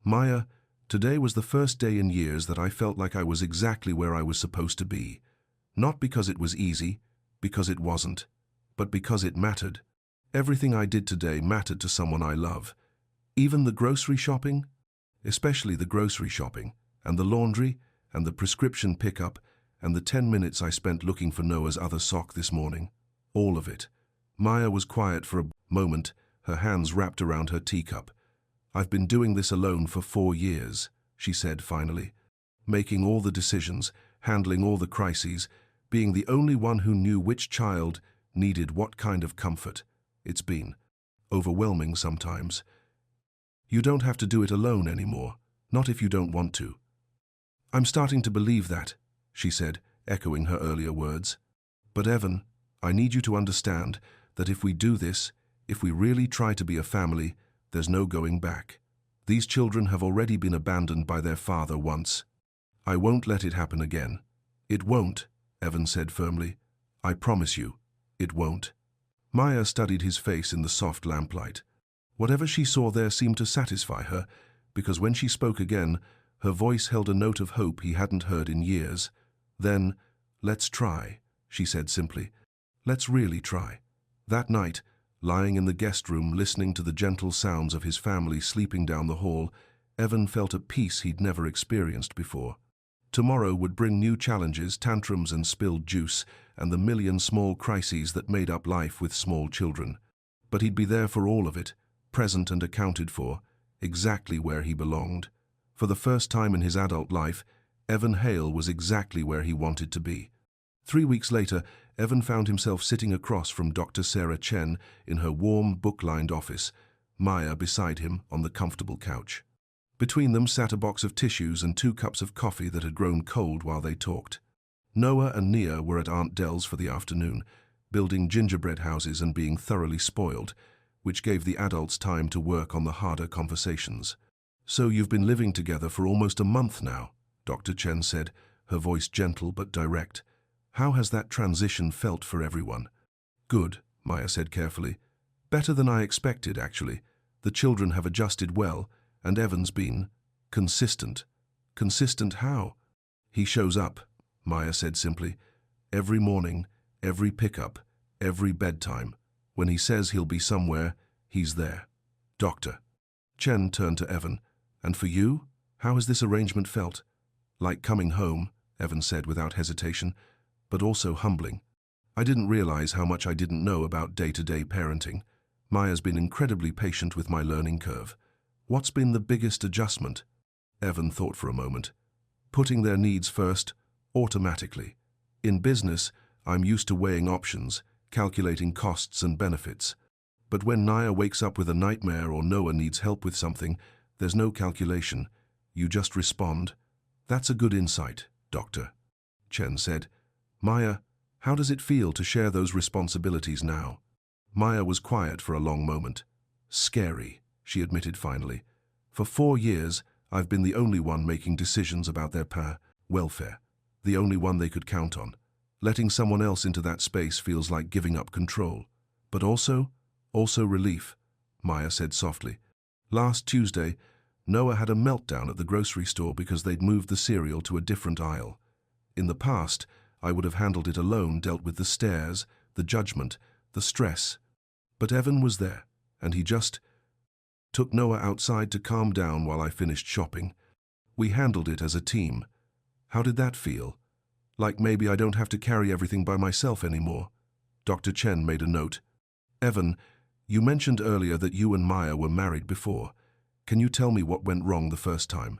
"Maya, today was the first day in years that I felt like I was exactly where I was supposed to be. Not because it was easy, because it wasn't, but because it mattered. Everything I did today mattered to someone I love. Even the grocery shopping, especially the grocery shopping, and the laundry, and the prescription pickup, and the 10 minutes I spent looking for Noah's other sock this morning. All of it." Maya was quiet for a moment, her hands wrapped around her teacup. "I've been doing this alone for 4 years, she said finally. "Making all the decisions, handling all the crises, being the only one who knew which child needed what kind of comfort. It's been overwhelming sometimes. You don't have to do it alone anymore, not if you don't want to." "I'm starting to believe that," she said, echoing her earlier words. "But Evan, I need you to understand that if we do this, if we really try to be a family, there's no going back. These children have already been abandoned by their father once. I won't let it happen again." "It won't," Evan said firmly. "I promise you, it won't." Maya studied his face in the soft lamplight. Whatever she saw there seemed to satisfy her, because when she spoke again, her voice held a note of hope he hadn't heard in years. Then, "Let's try," she said simply. "Let's really try." That night, lying in the guest room listening to the gentle sounds of his family sleeping down the hall, Evan felt a peace he'd never experienced before. Tomorrow would bring new challenges, tantrums and spilled juice, and the million small crises that made up life with small children. But he'd be there for all of it, present and accounted for, exactly where he belonged. For the first time in his adult life, Evan Hale was exactly where he wanted to be. 3 weeks later, Evan found himself sitting across from Dr. Sarah Chen in her warm, book-lined office, Maya beside him on the comfortable couch. Between them sat a box of tissues and 2 cups of coffee that had grown cold while they talked. Noah and Nia were at Aunt Dell's for the afternoon, building gingerbread houses and being thoroughly spoiled, which gave the adults time to work on the harder conversations. "So you've been living together for almost a month now," Dr. Chen said, her voice gentle but direct. "How has that transition felt for everyone?" "Good," Maya said carefully. "Better than I expected, actually. The children have adjusted well, and Evan's been consistent." "Consistent how?" "He shows up," Maya said simply. "Every morning, every pickup, every bedtime. When he says he'll be somewhere, he's there." "Doctor." Chen turned to Evan. "And for you, how has this arrangement felt?" "Like coming home," Evan said without hesitation, "but also humbling. I didn't realize how much I didn't know about day-to-day parenting. Maya's been incredibly patient with my learning curve." "What's been the biggest adjustment?" Evan thought for a moment. "Putting their needs first, automatically. In business, I'm used to weighing options, calculating costs and benefits. But when Nia wakes up with a nightmare or Noah needs help with something, there's no calculation. You just respond." "That's a good insight, Doctor," Chen said. "Maya, how does it feel to share those responsibilities now?" Maya was quiet for a long moment. "Scary," she admitted finally. "For 4 years, I've been the only one making decisions about their welfare, the only one they could count on. Letting someone else into that space feels like giving up control. But also relief," Maya said softly. "Last Tuesday, Noah had a meltdown at the grocery store because they'd moved the cereal to a different aisle. In the past, I would have handled it alone, dealt with the stares, the judgment, the stress. But Evan was there, and he just took Noah outside to calm down while I finished shopping. We handled it as a team. How did that feel? Like maybe I don't have to carry everything by myself anymore." Dr. Chen made a note. "Evan, you mentioned earlier that you and Maya were married before. Can you tell me what went wrong the first time?"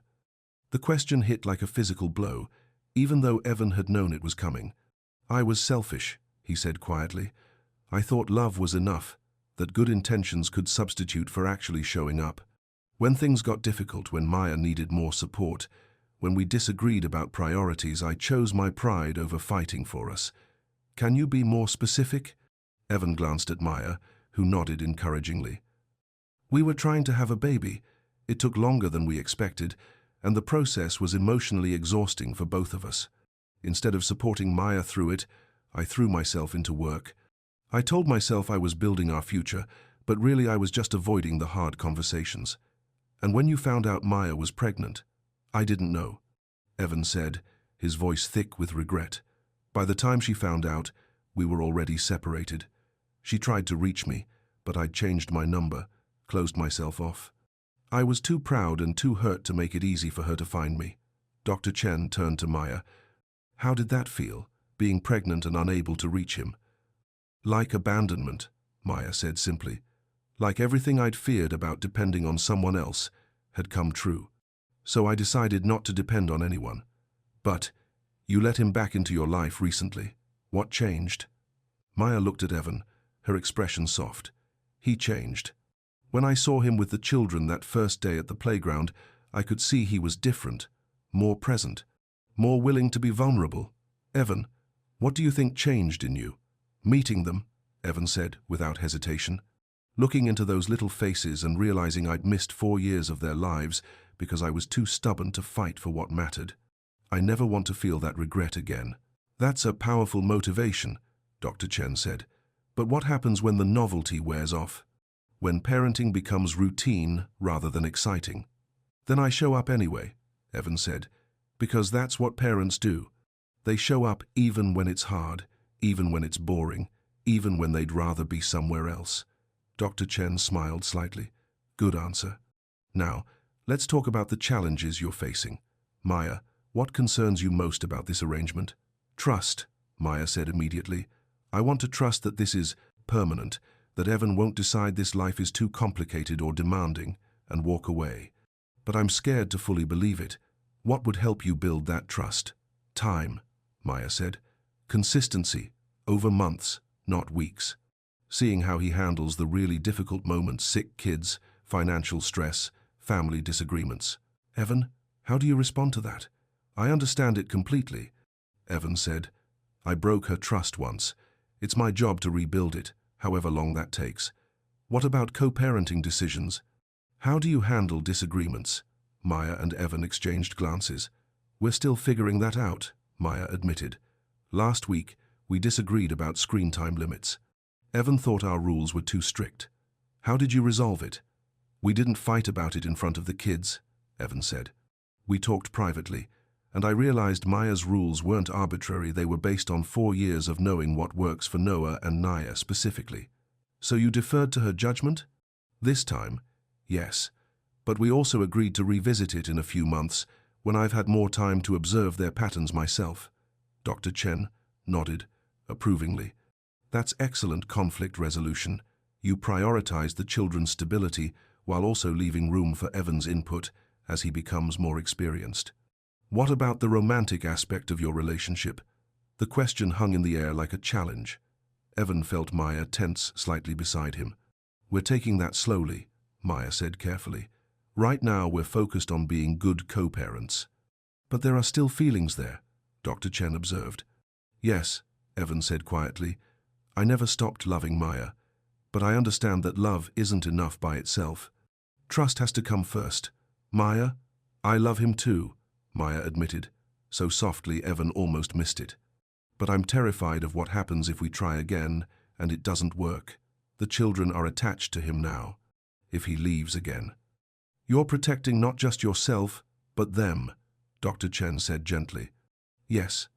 The question hit like a physical blow, even though Evan had known it was coming. "I was selfish," he said quietly. "I thought love was enough, that good intentions could substitute for actually showing up. When things got difficult, when Maya needed more support, when we disagreed about priorities, I chose my pride over fighting for us. Can you be more specific?" Evan glanced at Maya, who nodded encouragingly. "We were trying to have a baby. It took longer than we expected, and the process was emotionally exhausting for both of us. Instead of supporting Maya through it, I threw myself into work. I told myself I was building our future, but really I was just avoiding the hard conversations. And when you found out Maya was pregnant, I didn't know," Evan said, his voice thick with regret. "By the time she found out, we were already separated. She tried to reach me, but I'd changed my number, closed myself off. I was too proud and too hurt to make it easy for her to find me." Dr. Chen turned to Maya. "How did that feel, being pregnant and unable to reach him?" "Like abandonment," Maya said simply. "Like everything I'd feared about depending on someone else had come true. So I decided not to depend on anyone." "But you let him back into your life recently. What changed?" Maya looked at Evan, her expression soft. "He changed. When I saw him with the children that first day at the playground, I could see he was different, more present, more willing to be vulnerable. Evan, what do you think changed in you?" "Meeting them," Evan said without hesitation. "Looking into those little faces and realizing I'd missed 4 years of their lives because I was too stubborn to fight for what mattered. I never want to feel that regret again." "That's a powerful motivation," Dr. Chen said. "But what happens when the novelty wears off? When parenting becomes routine rather than exciting?" "Then I show up anyway," Evan said, "because that's what parents do. They show up even when it's hard, even when it's boring, even when they'd rather be somewhere else." Dr. Chen smiled slightly. "Good answer. Now, let's talk about the challenges you're facing. Maya, What concerns you most about this arrangement? Trust, Maya said immediately. I want to trust that this is permanent, that Evan won't decide this life is too complicated or demanding and walk away. But I'm scared to fully believe it. What would help you build that trust? Time, Maya said. Consistency, over months, not weeks. Seeing how he handles the really difficult moments, sick kids, financial stress, family disagreements. Evan, how do you respond to that? I understand it completely, Evan said. I broke her trust once. It's my job to rebuild it, however long that takes. What about co-parenting decisions? How do you handle disagreements? Maya and Evan exchanged glances. We're still figuring that out, Maya admitted. Last week, we disagreed about screen time limits. Evan thought our rules were too strict. How did you resolve it? We didn't fight about it in front of the kids, Evan said. We talked privately, and I realized Maya's rules weren't arbitrary. They were based on 4 years of knowing what works for Noah and Naya specifically. So you deferred to her judgment? This time, yes. But we also agreed to revisit it in a few months when I've had more time to observe their patterns myself. Dr. Chen nodded approvingly. That's excellent conflict resolution. You prioritized the children's stability while also leaving room for Evan's input as he becomes more experienced. What about the romantic aspect of your relationship? The question hung in the air like a challenge. Evan felt Maya tense slightly beside him. We're taking that slowly, Maya said carefully. Right now we're focused on being good co-parents. But there are still feelings there, Dr. Chen observed. Yes, Evan said quietly. I never stopped loving Maya, but I understand that love isn't enough by itself. Trust has to come first. Maya, I love him too, Maya admitted, so softly Evan almost missed it. But I'm terrified of what happens if we try again and it doesn't work. The children are attached to him now, if he leaves again. You're protecting not just yourself, but them, Dr. Chen said gently. Yes.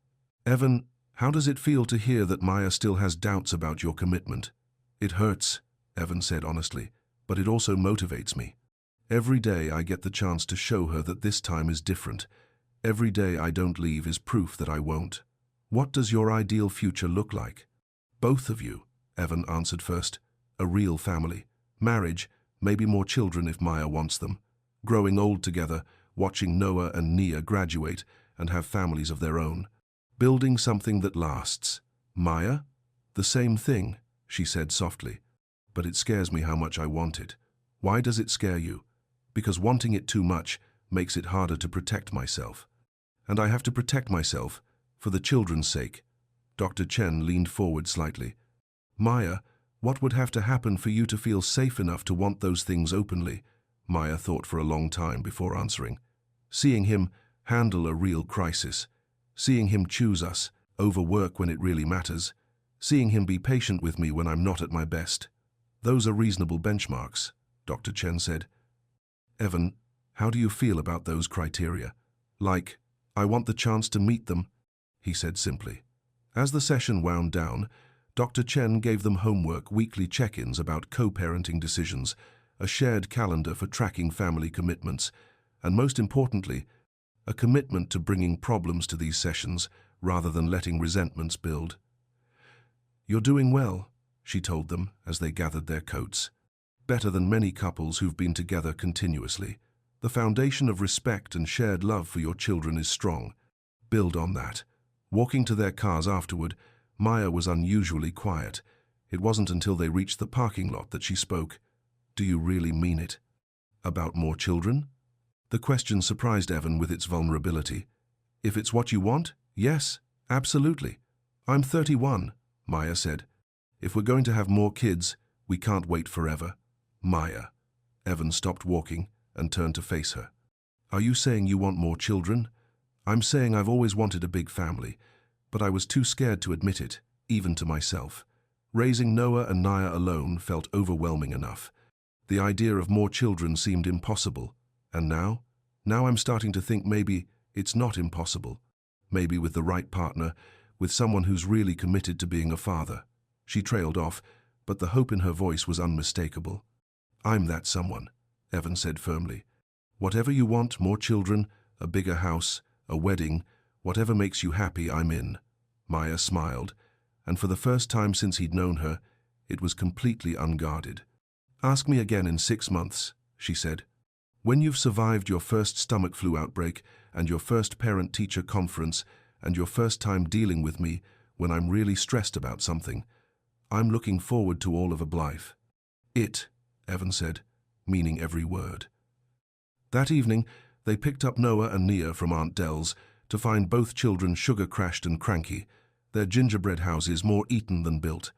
Evan, how does it feel to hear that Maya still has doubts about your commitment? It hurts, Evan said honestly, but it also motivates me. Every day I get the chance to show her that this time is different. Every day I don't leave is proof that I won't. What does your ideal future look like? Both of you, Evan answered first. A real family. Marriage, maybe more children if Maya wants them. Growing old together, watching Noah and Nia graduate and have families of their own. Building something that lasts. Maya? The same thing, she said softly. But it scares me how much I want it. Why does it scare you? Because wanting it too much makes it harder to protect myself. And I have to protect myself, for the children's sake. Dr. Chen leaned forward slightly. Maya, what would have to happen for you to feel safe enough to want those things openly? Maya thought for a long time before answering. Seeing him handle a real crisis. Seeing him choose us, overwork when it really matters. Seeing him be patient with me when I'm not at my best. Those are reasonable benchmarks, Dr. Chen said. Evan, how do you feel about those criteria? Like, I want the chance to meet them, he said simply. As the session wound down, Dr. Chen gave them homework, weekly check-ins about co-parenting decisions, a shared calendar for tracking family commitments, and most importantly, a commitment to bringing problems to these sessions rather than letting resentments build. You're doing well, she told them as they gathered their coats. Better than many couples who've been together continuously. The foundation of respect and shared love for your children is strong. Build on that. Walking to their cars afterward, Maya was unusually quiet. It wasn't until they reached the parking lot that she spoke. Do you really mean it? About more children? The question surprised Evan with its vulnerability. If it's what you want, yes, absolutely. I'm 31, Maya said. If we're going to have more kids, we can't wait forever. Maya. Evan stopped walking and turned to face her. Are you saying you want more children? I'm saying I've always wanted a big family, but I was too scared to admit it, even to myself. Raising Noah and Naya alone felt overwhelming enough. The idea of more children seemed impossible. And now? Now I'm starting to think maybe it's not impossible. Maybe with the right partner, with someone who's really committed to being a father. She trailed off, but the hope in her voice was unmistakable. I'm that someone, Evan said firmly. Whatever you want, more children, a bigger house, A wedding, whatever makes you happy, I'm in. Maya smiled, and for the first time since he'd known her, it was completely unguarded. Ask me again in 6 months, she said. When you've survived your first stomach flu outbreak and your first parent-teacher conference and your first time dealing with me when I'm really stressed about something, I'm looking forward to all of a Blythe. It, Evan said, meaning every word. That evening, they picked up Noah and Nia from Aunt Dell's to find both children sugar-crashed and cranky, their gingerbread houses more eaten than built.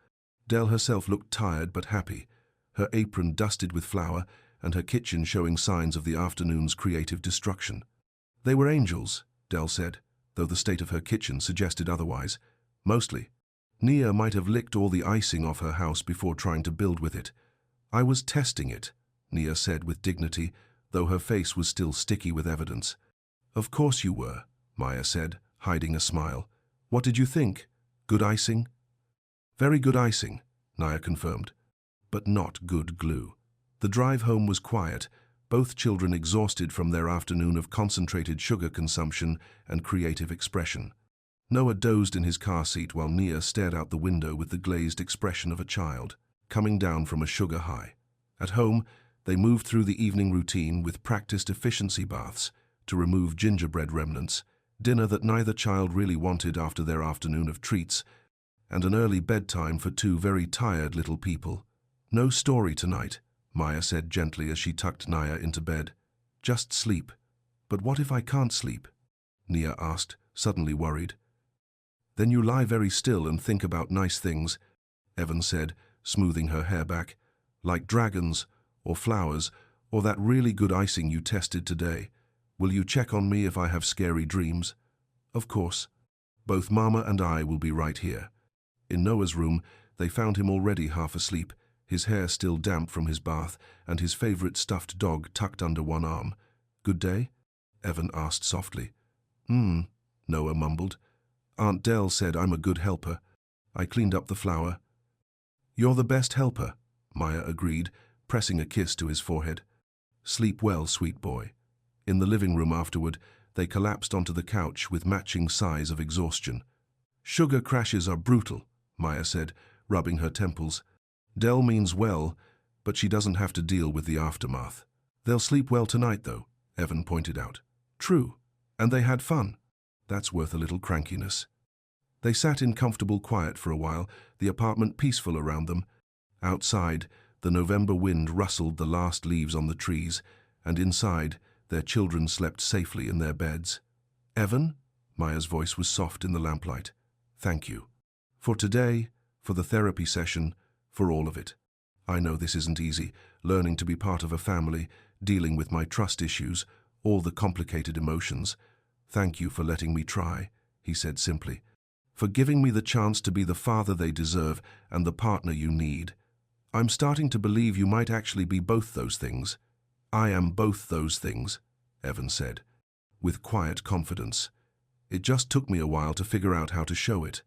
Dell herself looked tired but happy, her apron dusted with flour and her kitchen showing signs of the afternoon's creative destruction. They were angels, Dell said, though the state of her kitchen suggested otherwise. Mostly. Nia might have licked all the icing off her house before trying to build with it. I was testing it, Nia said with dignity, though her face was still sticky with evidence. Of course you were, Maya said, hiding a smile. What did you think? Good icing? Very good icing, Nia confirmed, but not good glue. The drive home was quiet, both children exhausted from their afternoon of concentrated sugar consumption and creative expression. Noah dozed in his car seat while Nia stared out the window with the glazed expression of a child, coming down from a sugar high. At home, they moved through the evening routine with practiced efficiency baths to remove gingerbread remnants, dinner that neither child really wanted after their afternoon of treats, and an early bedtime for two very tired little people. No story tonight, Maya said gently as she tucked Nia into bed. Just sleep. But what if I can't sleep? Nia asked, suddenly worried. Then you lie very still and think about nice things, Evan said, smoothing her hair back, like dragons, or flowers, or that really good icing you tested today. Will you check on me if I have scary dreams? Of course. Both Mama and I will be right here. In Noah's room, they found him already half asleep, his hair still damp from his bath, and his favorite stuffed dog tucked under one arm. Good day? Evan asked softly. Noah mumbled. Aunt Dell said I'm a good helper. I cleaned up the flour. You're the best helper, Maya agreed, pressing a kiss to his forehead. Sleep well, sweet boy. In the living room afterward, they collapsed onto the couch with matching sighs of exhaustion. Sugar crashes are brutal, Maya said, rubbing her temples. Dell means well, but she doesn't have to deal with the aftermath. They'll sleep well tonight, though, Evan pointed out. True, and they had fun. That's worth a little crankiness. They sat in comfortable quiet for a while, the apartment peaceful around them. Outside, the November wind rustled the last leaves on the trees, and inside, their children slept safely in their beds. Evan? Maya's voice was soft in the lamplight. Thank you. For today, for the therapy session, for all of it. I know this isn't easy, learning to be part of a family, dealing with my trust issues, all the complicated emotions. Thank you for letting me try, he said simply. For giving me the chance to be the father they deserve and the partner you need. I'm starting to believe you might actually be both those things. I am both those things, Evan said, with quiet confidence. It just took me a while to figure out how to show it.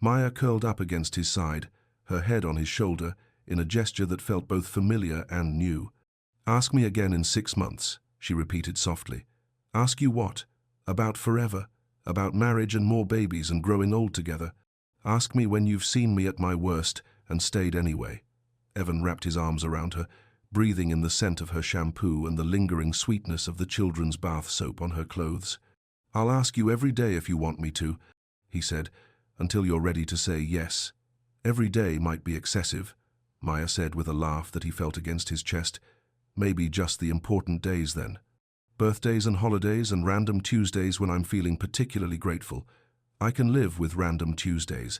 Maya curled up against his side, her head on his shoulder, in a gesture that felt both familiar and new. Ask me again in 6 months, she repeated softly. Ask you what? About forever? About marriage and more babies and growing old together? Ask me when you've seen me at my worst and stayed anyway. Evan wrapped his arms around her, breathing in the scent of her shampoo and the lingering sweetness of the children's bath soap on her clothes. I'll ask you every day if you want me to, he said, until you're ready to say yes. Every day might be excessive, Maya said with a laugh that he felt against his chest. Maybe just the important days then. Birthdays and holidays and random Tuesdays when I'm feeling particularly grateful. I can live with random Tuesdays.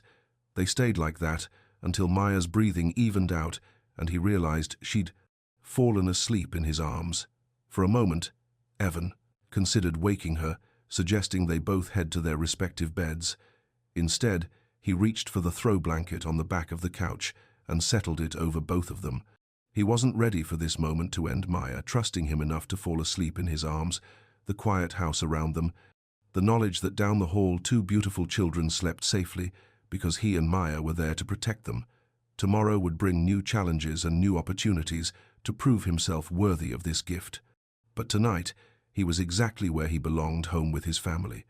They stayed like that until Maya's breathing evened out and he realized she'd fallen asleep in his arms. For a moment, Evan considered waking her, suggesting they both head to their respective beds. Instead, he reached for the throw blanket on the back of the couch and settled it over both of them. He wasn't ready for this moment to end, Maya trusting him enough to fall asleep in his arms, the quiet house around them, the knowledge that down the hall 2 beautiful children slept safely because he and Maya were there to protect them. Tomorrow would bring new challenges and new opportunities to prove himself worthy of this gift. But tonight, He was exactly where he belonged, home with his family,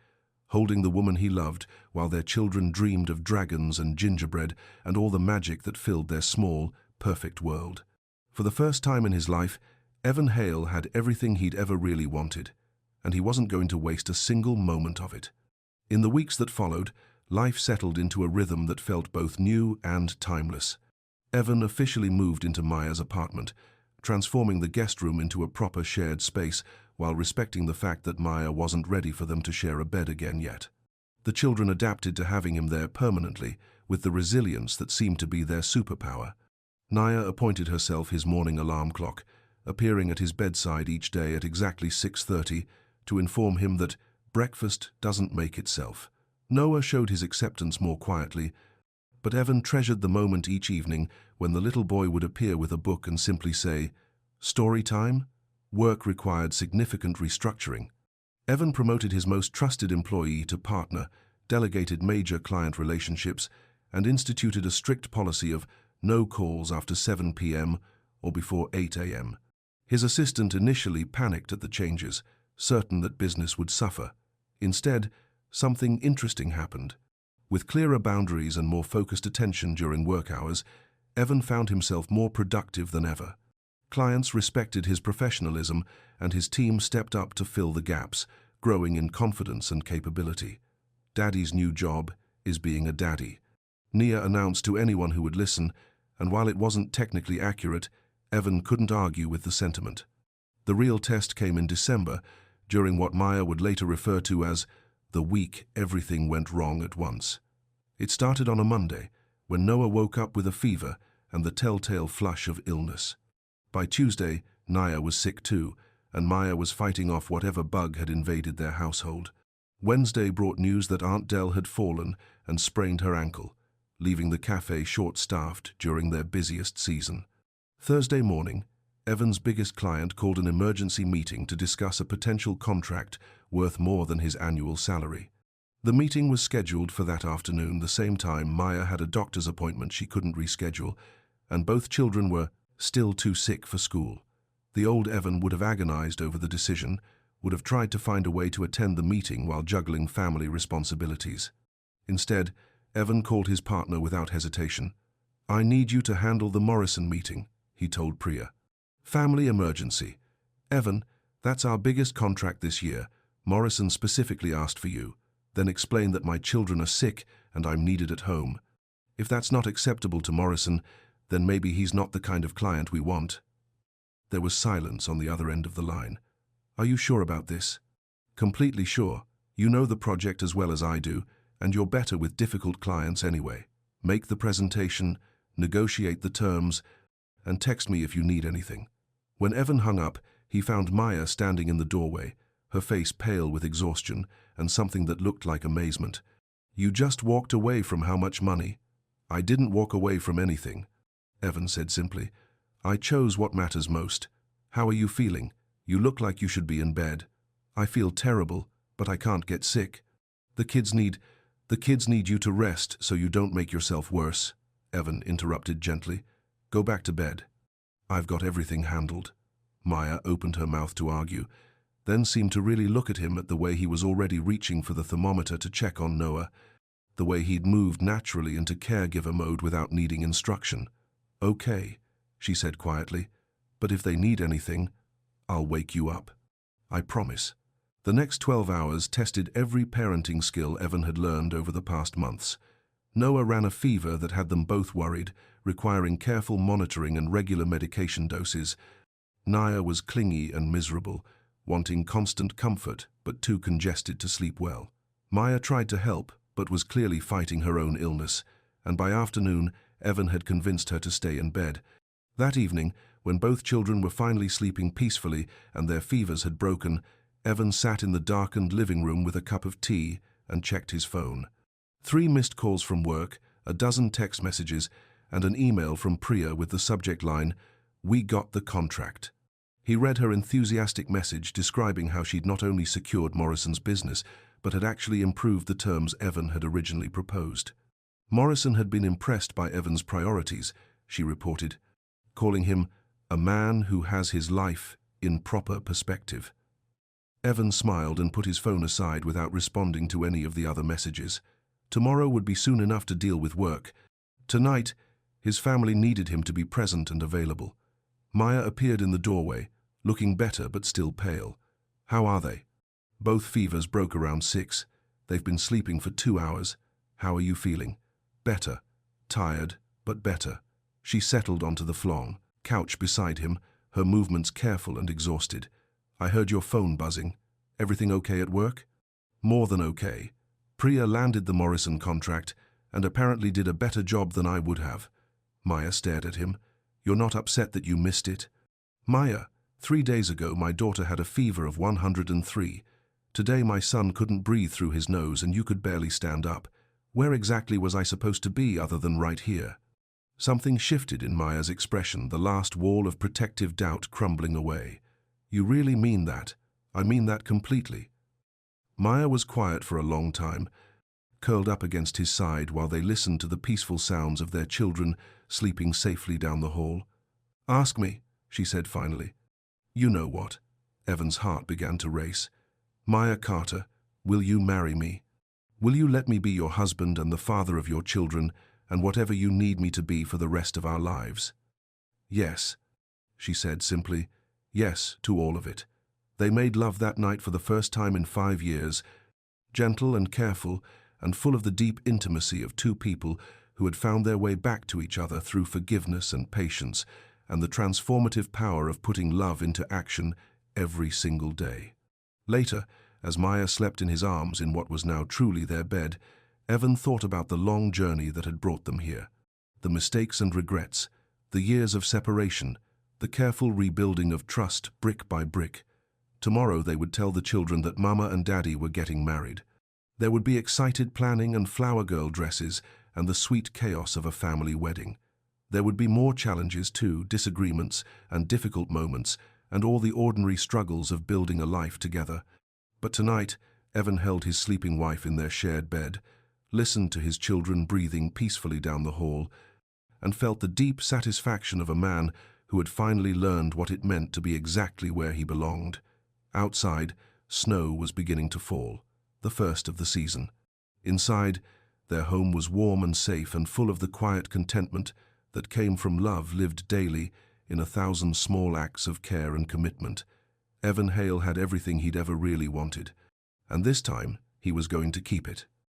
holding the woman he loved while their children dreamed of dragons and gingerbread and all the magic that filled their small, perfect world. For the first time in his life, Evan Hale had everything he'd ever really wanted, and he wasn't going to waste a single moment of it. In the weeks that followed, life settled into a rhythm that felt both new and timeless. Evan officially moved into Maya's apartment, transforming the guest room into a proper shared space while respecting the fact that Maya wasn't ready for them to share a bed again yet. The children adapted to having him there permanently, with the resilience that seemed to be their superpower. Naya appointed herself his morning alarm clock, appearing at his bedside each day at exactly 6:30 to inform him that breakfast doesn't make itself. Noah showed his acceptance more quietly, but Evan treasured the moment each evening when the little boy would appear with a book and simply say, "Story time?" Work required significant restructuring. Evan promoted his most trusted employee to partner, delegated major client relationships, and instituted a strict policy of no calls after 7 p.m. or before 8 a.m. His assistant initially panicked at the changes, certain that business would suffer. Instead, something interesting happened. With clearer boundaries and more focused attention during work hours, Evan found himself more productive than ever. Clients respected his professionalism, and his team stepped up to fill the gaps, growing in confidence and capability. Daddy's new job is being a daddy, Nia announced to anyone who would listen, and while it wasn't technically accurate, Evan couldn't argue with the sentiment. The real test came in December, during what Maya would later refer to as the week everything went wrong at once. It started on a Monday, when Noah woke up with a fever and the telltale flush of illness. By Tuesday, Nia was sick too, and Maya was fighting off whatever bug had invaded their household. Wednesday brought news that Aunt Dell had fallen and sprained her ankle, leaving the cafe short-staffed during their busiest season. Thursday morning, Evan's biggest client called an emergency meeting to discuss a potential contract worth more than his annual salary. The meeting was scheduled for that afternoon, the same time Maya had a doctor's appointment she couldn't reschedule, and both children were still too sick for school. The old Evan would have agonized over the decision, would have tried to find a way to attend the meeting while juggling family responsibilities. Instead, Evan called his partner without hesitation. "I need you to handle the Morrison meeting," he told Priya. "Family emergency. Evan, that's our biggest contract this year. Morrison specifically asked for you, then explained that my children are sick and I'm needed at home. If that's not acceptable to Morrison, then maybe he's not the kind of client we want." There was silence on the other end of the line. "Are you sure about this?" "Completely sure. You know the project as well as I do, and you're better with difficult clients anyway. Make the presentation, negotiate the terms, and text me if you need anything." When Evan hung up, he found Maya standing in the doorway, her face pale with exhaustion and something that looked like amazement. "You just walked away from how much money?" "I didn't walk away from anything," Evan said simply. "I chose what matters most. How are you feeling? You look like you should be in bed." "I feel terrible, but I can't get sick." The kids need you to rest so you don't make yourself worse," Evan interrupted gently. "Go back to bed." "I've got everything handled." Maya opened her mouth to argue, then seemed to really look at him at the way he was already reaching for the thermometer to check on Noah, the way he'd moved naturally into caregiver mode without needing instruction. "Okay," she said quietly, "but if they need anything, I'll wake you up. I promise." The next 12 hours tested every parenting skill Evan had learned over the past months. Noah ran a fever that had them both worried, requiring careful monitoring and regular medication doses. Nia was clingy and miserable, wanting constant comfort but too congested to sleep well. Maya tried to help but was clearly fighting her own illness, and by afternoon Evan had convinced her to stay in bed. That evening, when both children were finally sleeping peacefully and their fevers had broken, Evan sat in the darkened living room with a cup of tea and checked his phone. 3 missed calls from work, a dozen text messages, and an email from Priya with the subject line, "We got the contract." He read her enthusiastic message describing how she'd not only secured Morrison's business, but had actually improved the terms Evan had originally proposed. Morrison had been impressed by Evan's priorities, she reported, calling him a man who has his life in proper perspective. Evan smiled and put his phone aside without responding to any of the other messages. Tomorrow would be soon enough to deal with work. Tonight, his family needed him to be present and available. Maya appeared in the doorway, looking better but still pale. "How are they?" "Both fevers broke around 6. They've been sleeping for 2 hours. How are you feeling?" "Better. Tired, but better." She settled onto the flong, couch beside him, her movements careful and exhausted. "I heard your phone buzzing. Everything okay at work?" "More than okay. Priya landed the Morrison contract and apparently did a better job than I would have." Maya stared at him. "You're not upset that you missed it?" "Maya, 3 days ago my daughter had a fever of 103. Today my son couldn't breathe through his nose and you could barely stand up. Where exactly was I supposed to be other than right here?" Something shifted in Maya's expression, the last wall of protective doubt crumbling away. "You really mean that?" "I mean that completely." Maya was quiet for a long time, curled up against his side while they listened to the peaceful sounds of their children sleeping safely down the hall. "Ask me," she said finally. "You know what?" Evan's heart began to race. "Maya Carter, will you marry me? Will you let me be your husband and the father of your children and whatever you need me to be for the rest of our lives?" "Yes," she said simply. "Yes to all of it." They made love that night for the first time in 5 years, gentle and careful and full of the deep intimacy of two people who had found their way back to each other through forgiveness and patience and the transformative power of putting love into action every single day. Later, as Maya slept in his arms in what was now truly their bed, Evan thought about the long journey that had brought them here. The mistakes and regrets, the years of separation, the careful rebuilding of trust brick by brick. Tomorrow they would tell the children that Mama and Daddy were getting married. There would be excited planning and flower girl dresses and the sweet chaos of a family wedding. There would be more challenges too, disagreements and difficult moments, and all the ordinary struggles of building a life together. But tonight, Evan held his sleeping wife in their shared bed, listened to his children breathing peacefully down the hall, and felt the deep satisfaction of a man who had finally learned what it meant to be exactly where he belonged. Outside, snow was beginning to fall, the first of the season. Inside, their home was warm and safe and full of the quiet contentment that came from love lived daily in 1,000 small acts of care and commitment. Evan Hale had everything he'd ever really wanted, and this time he was going to keep it.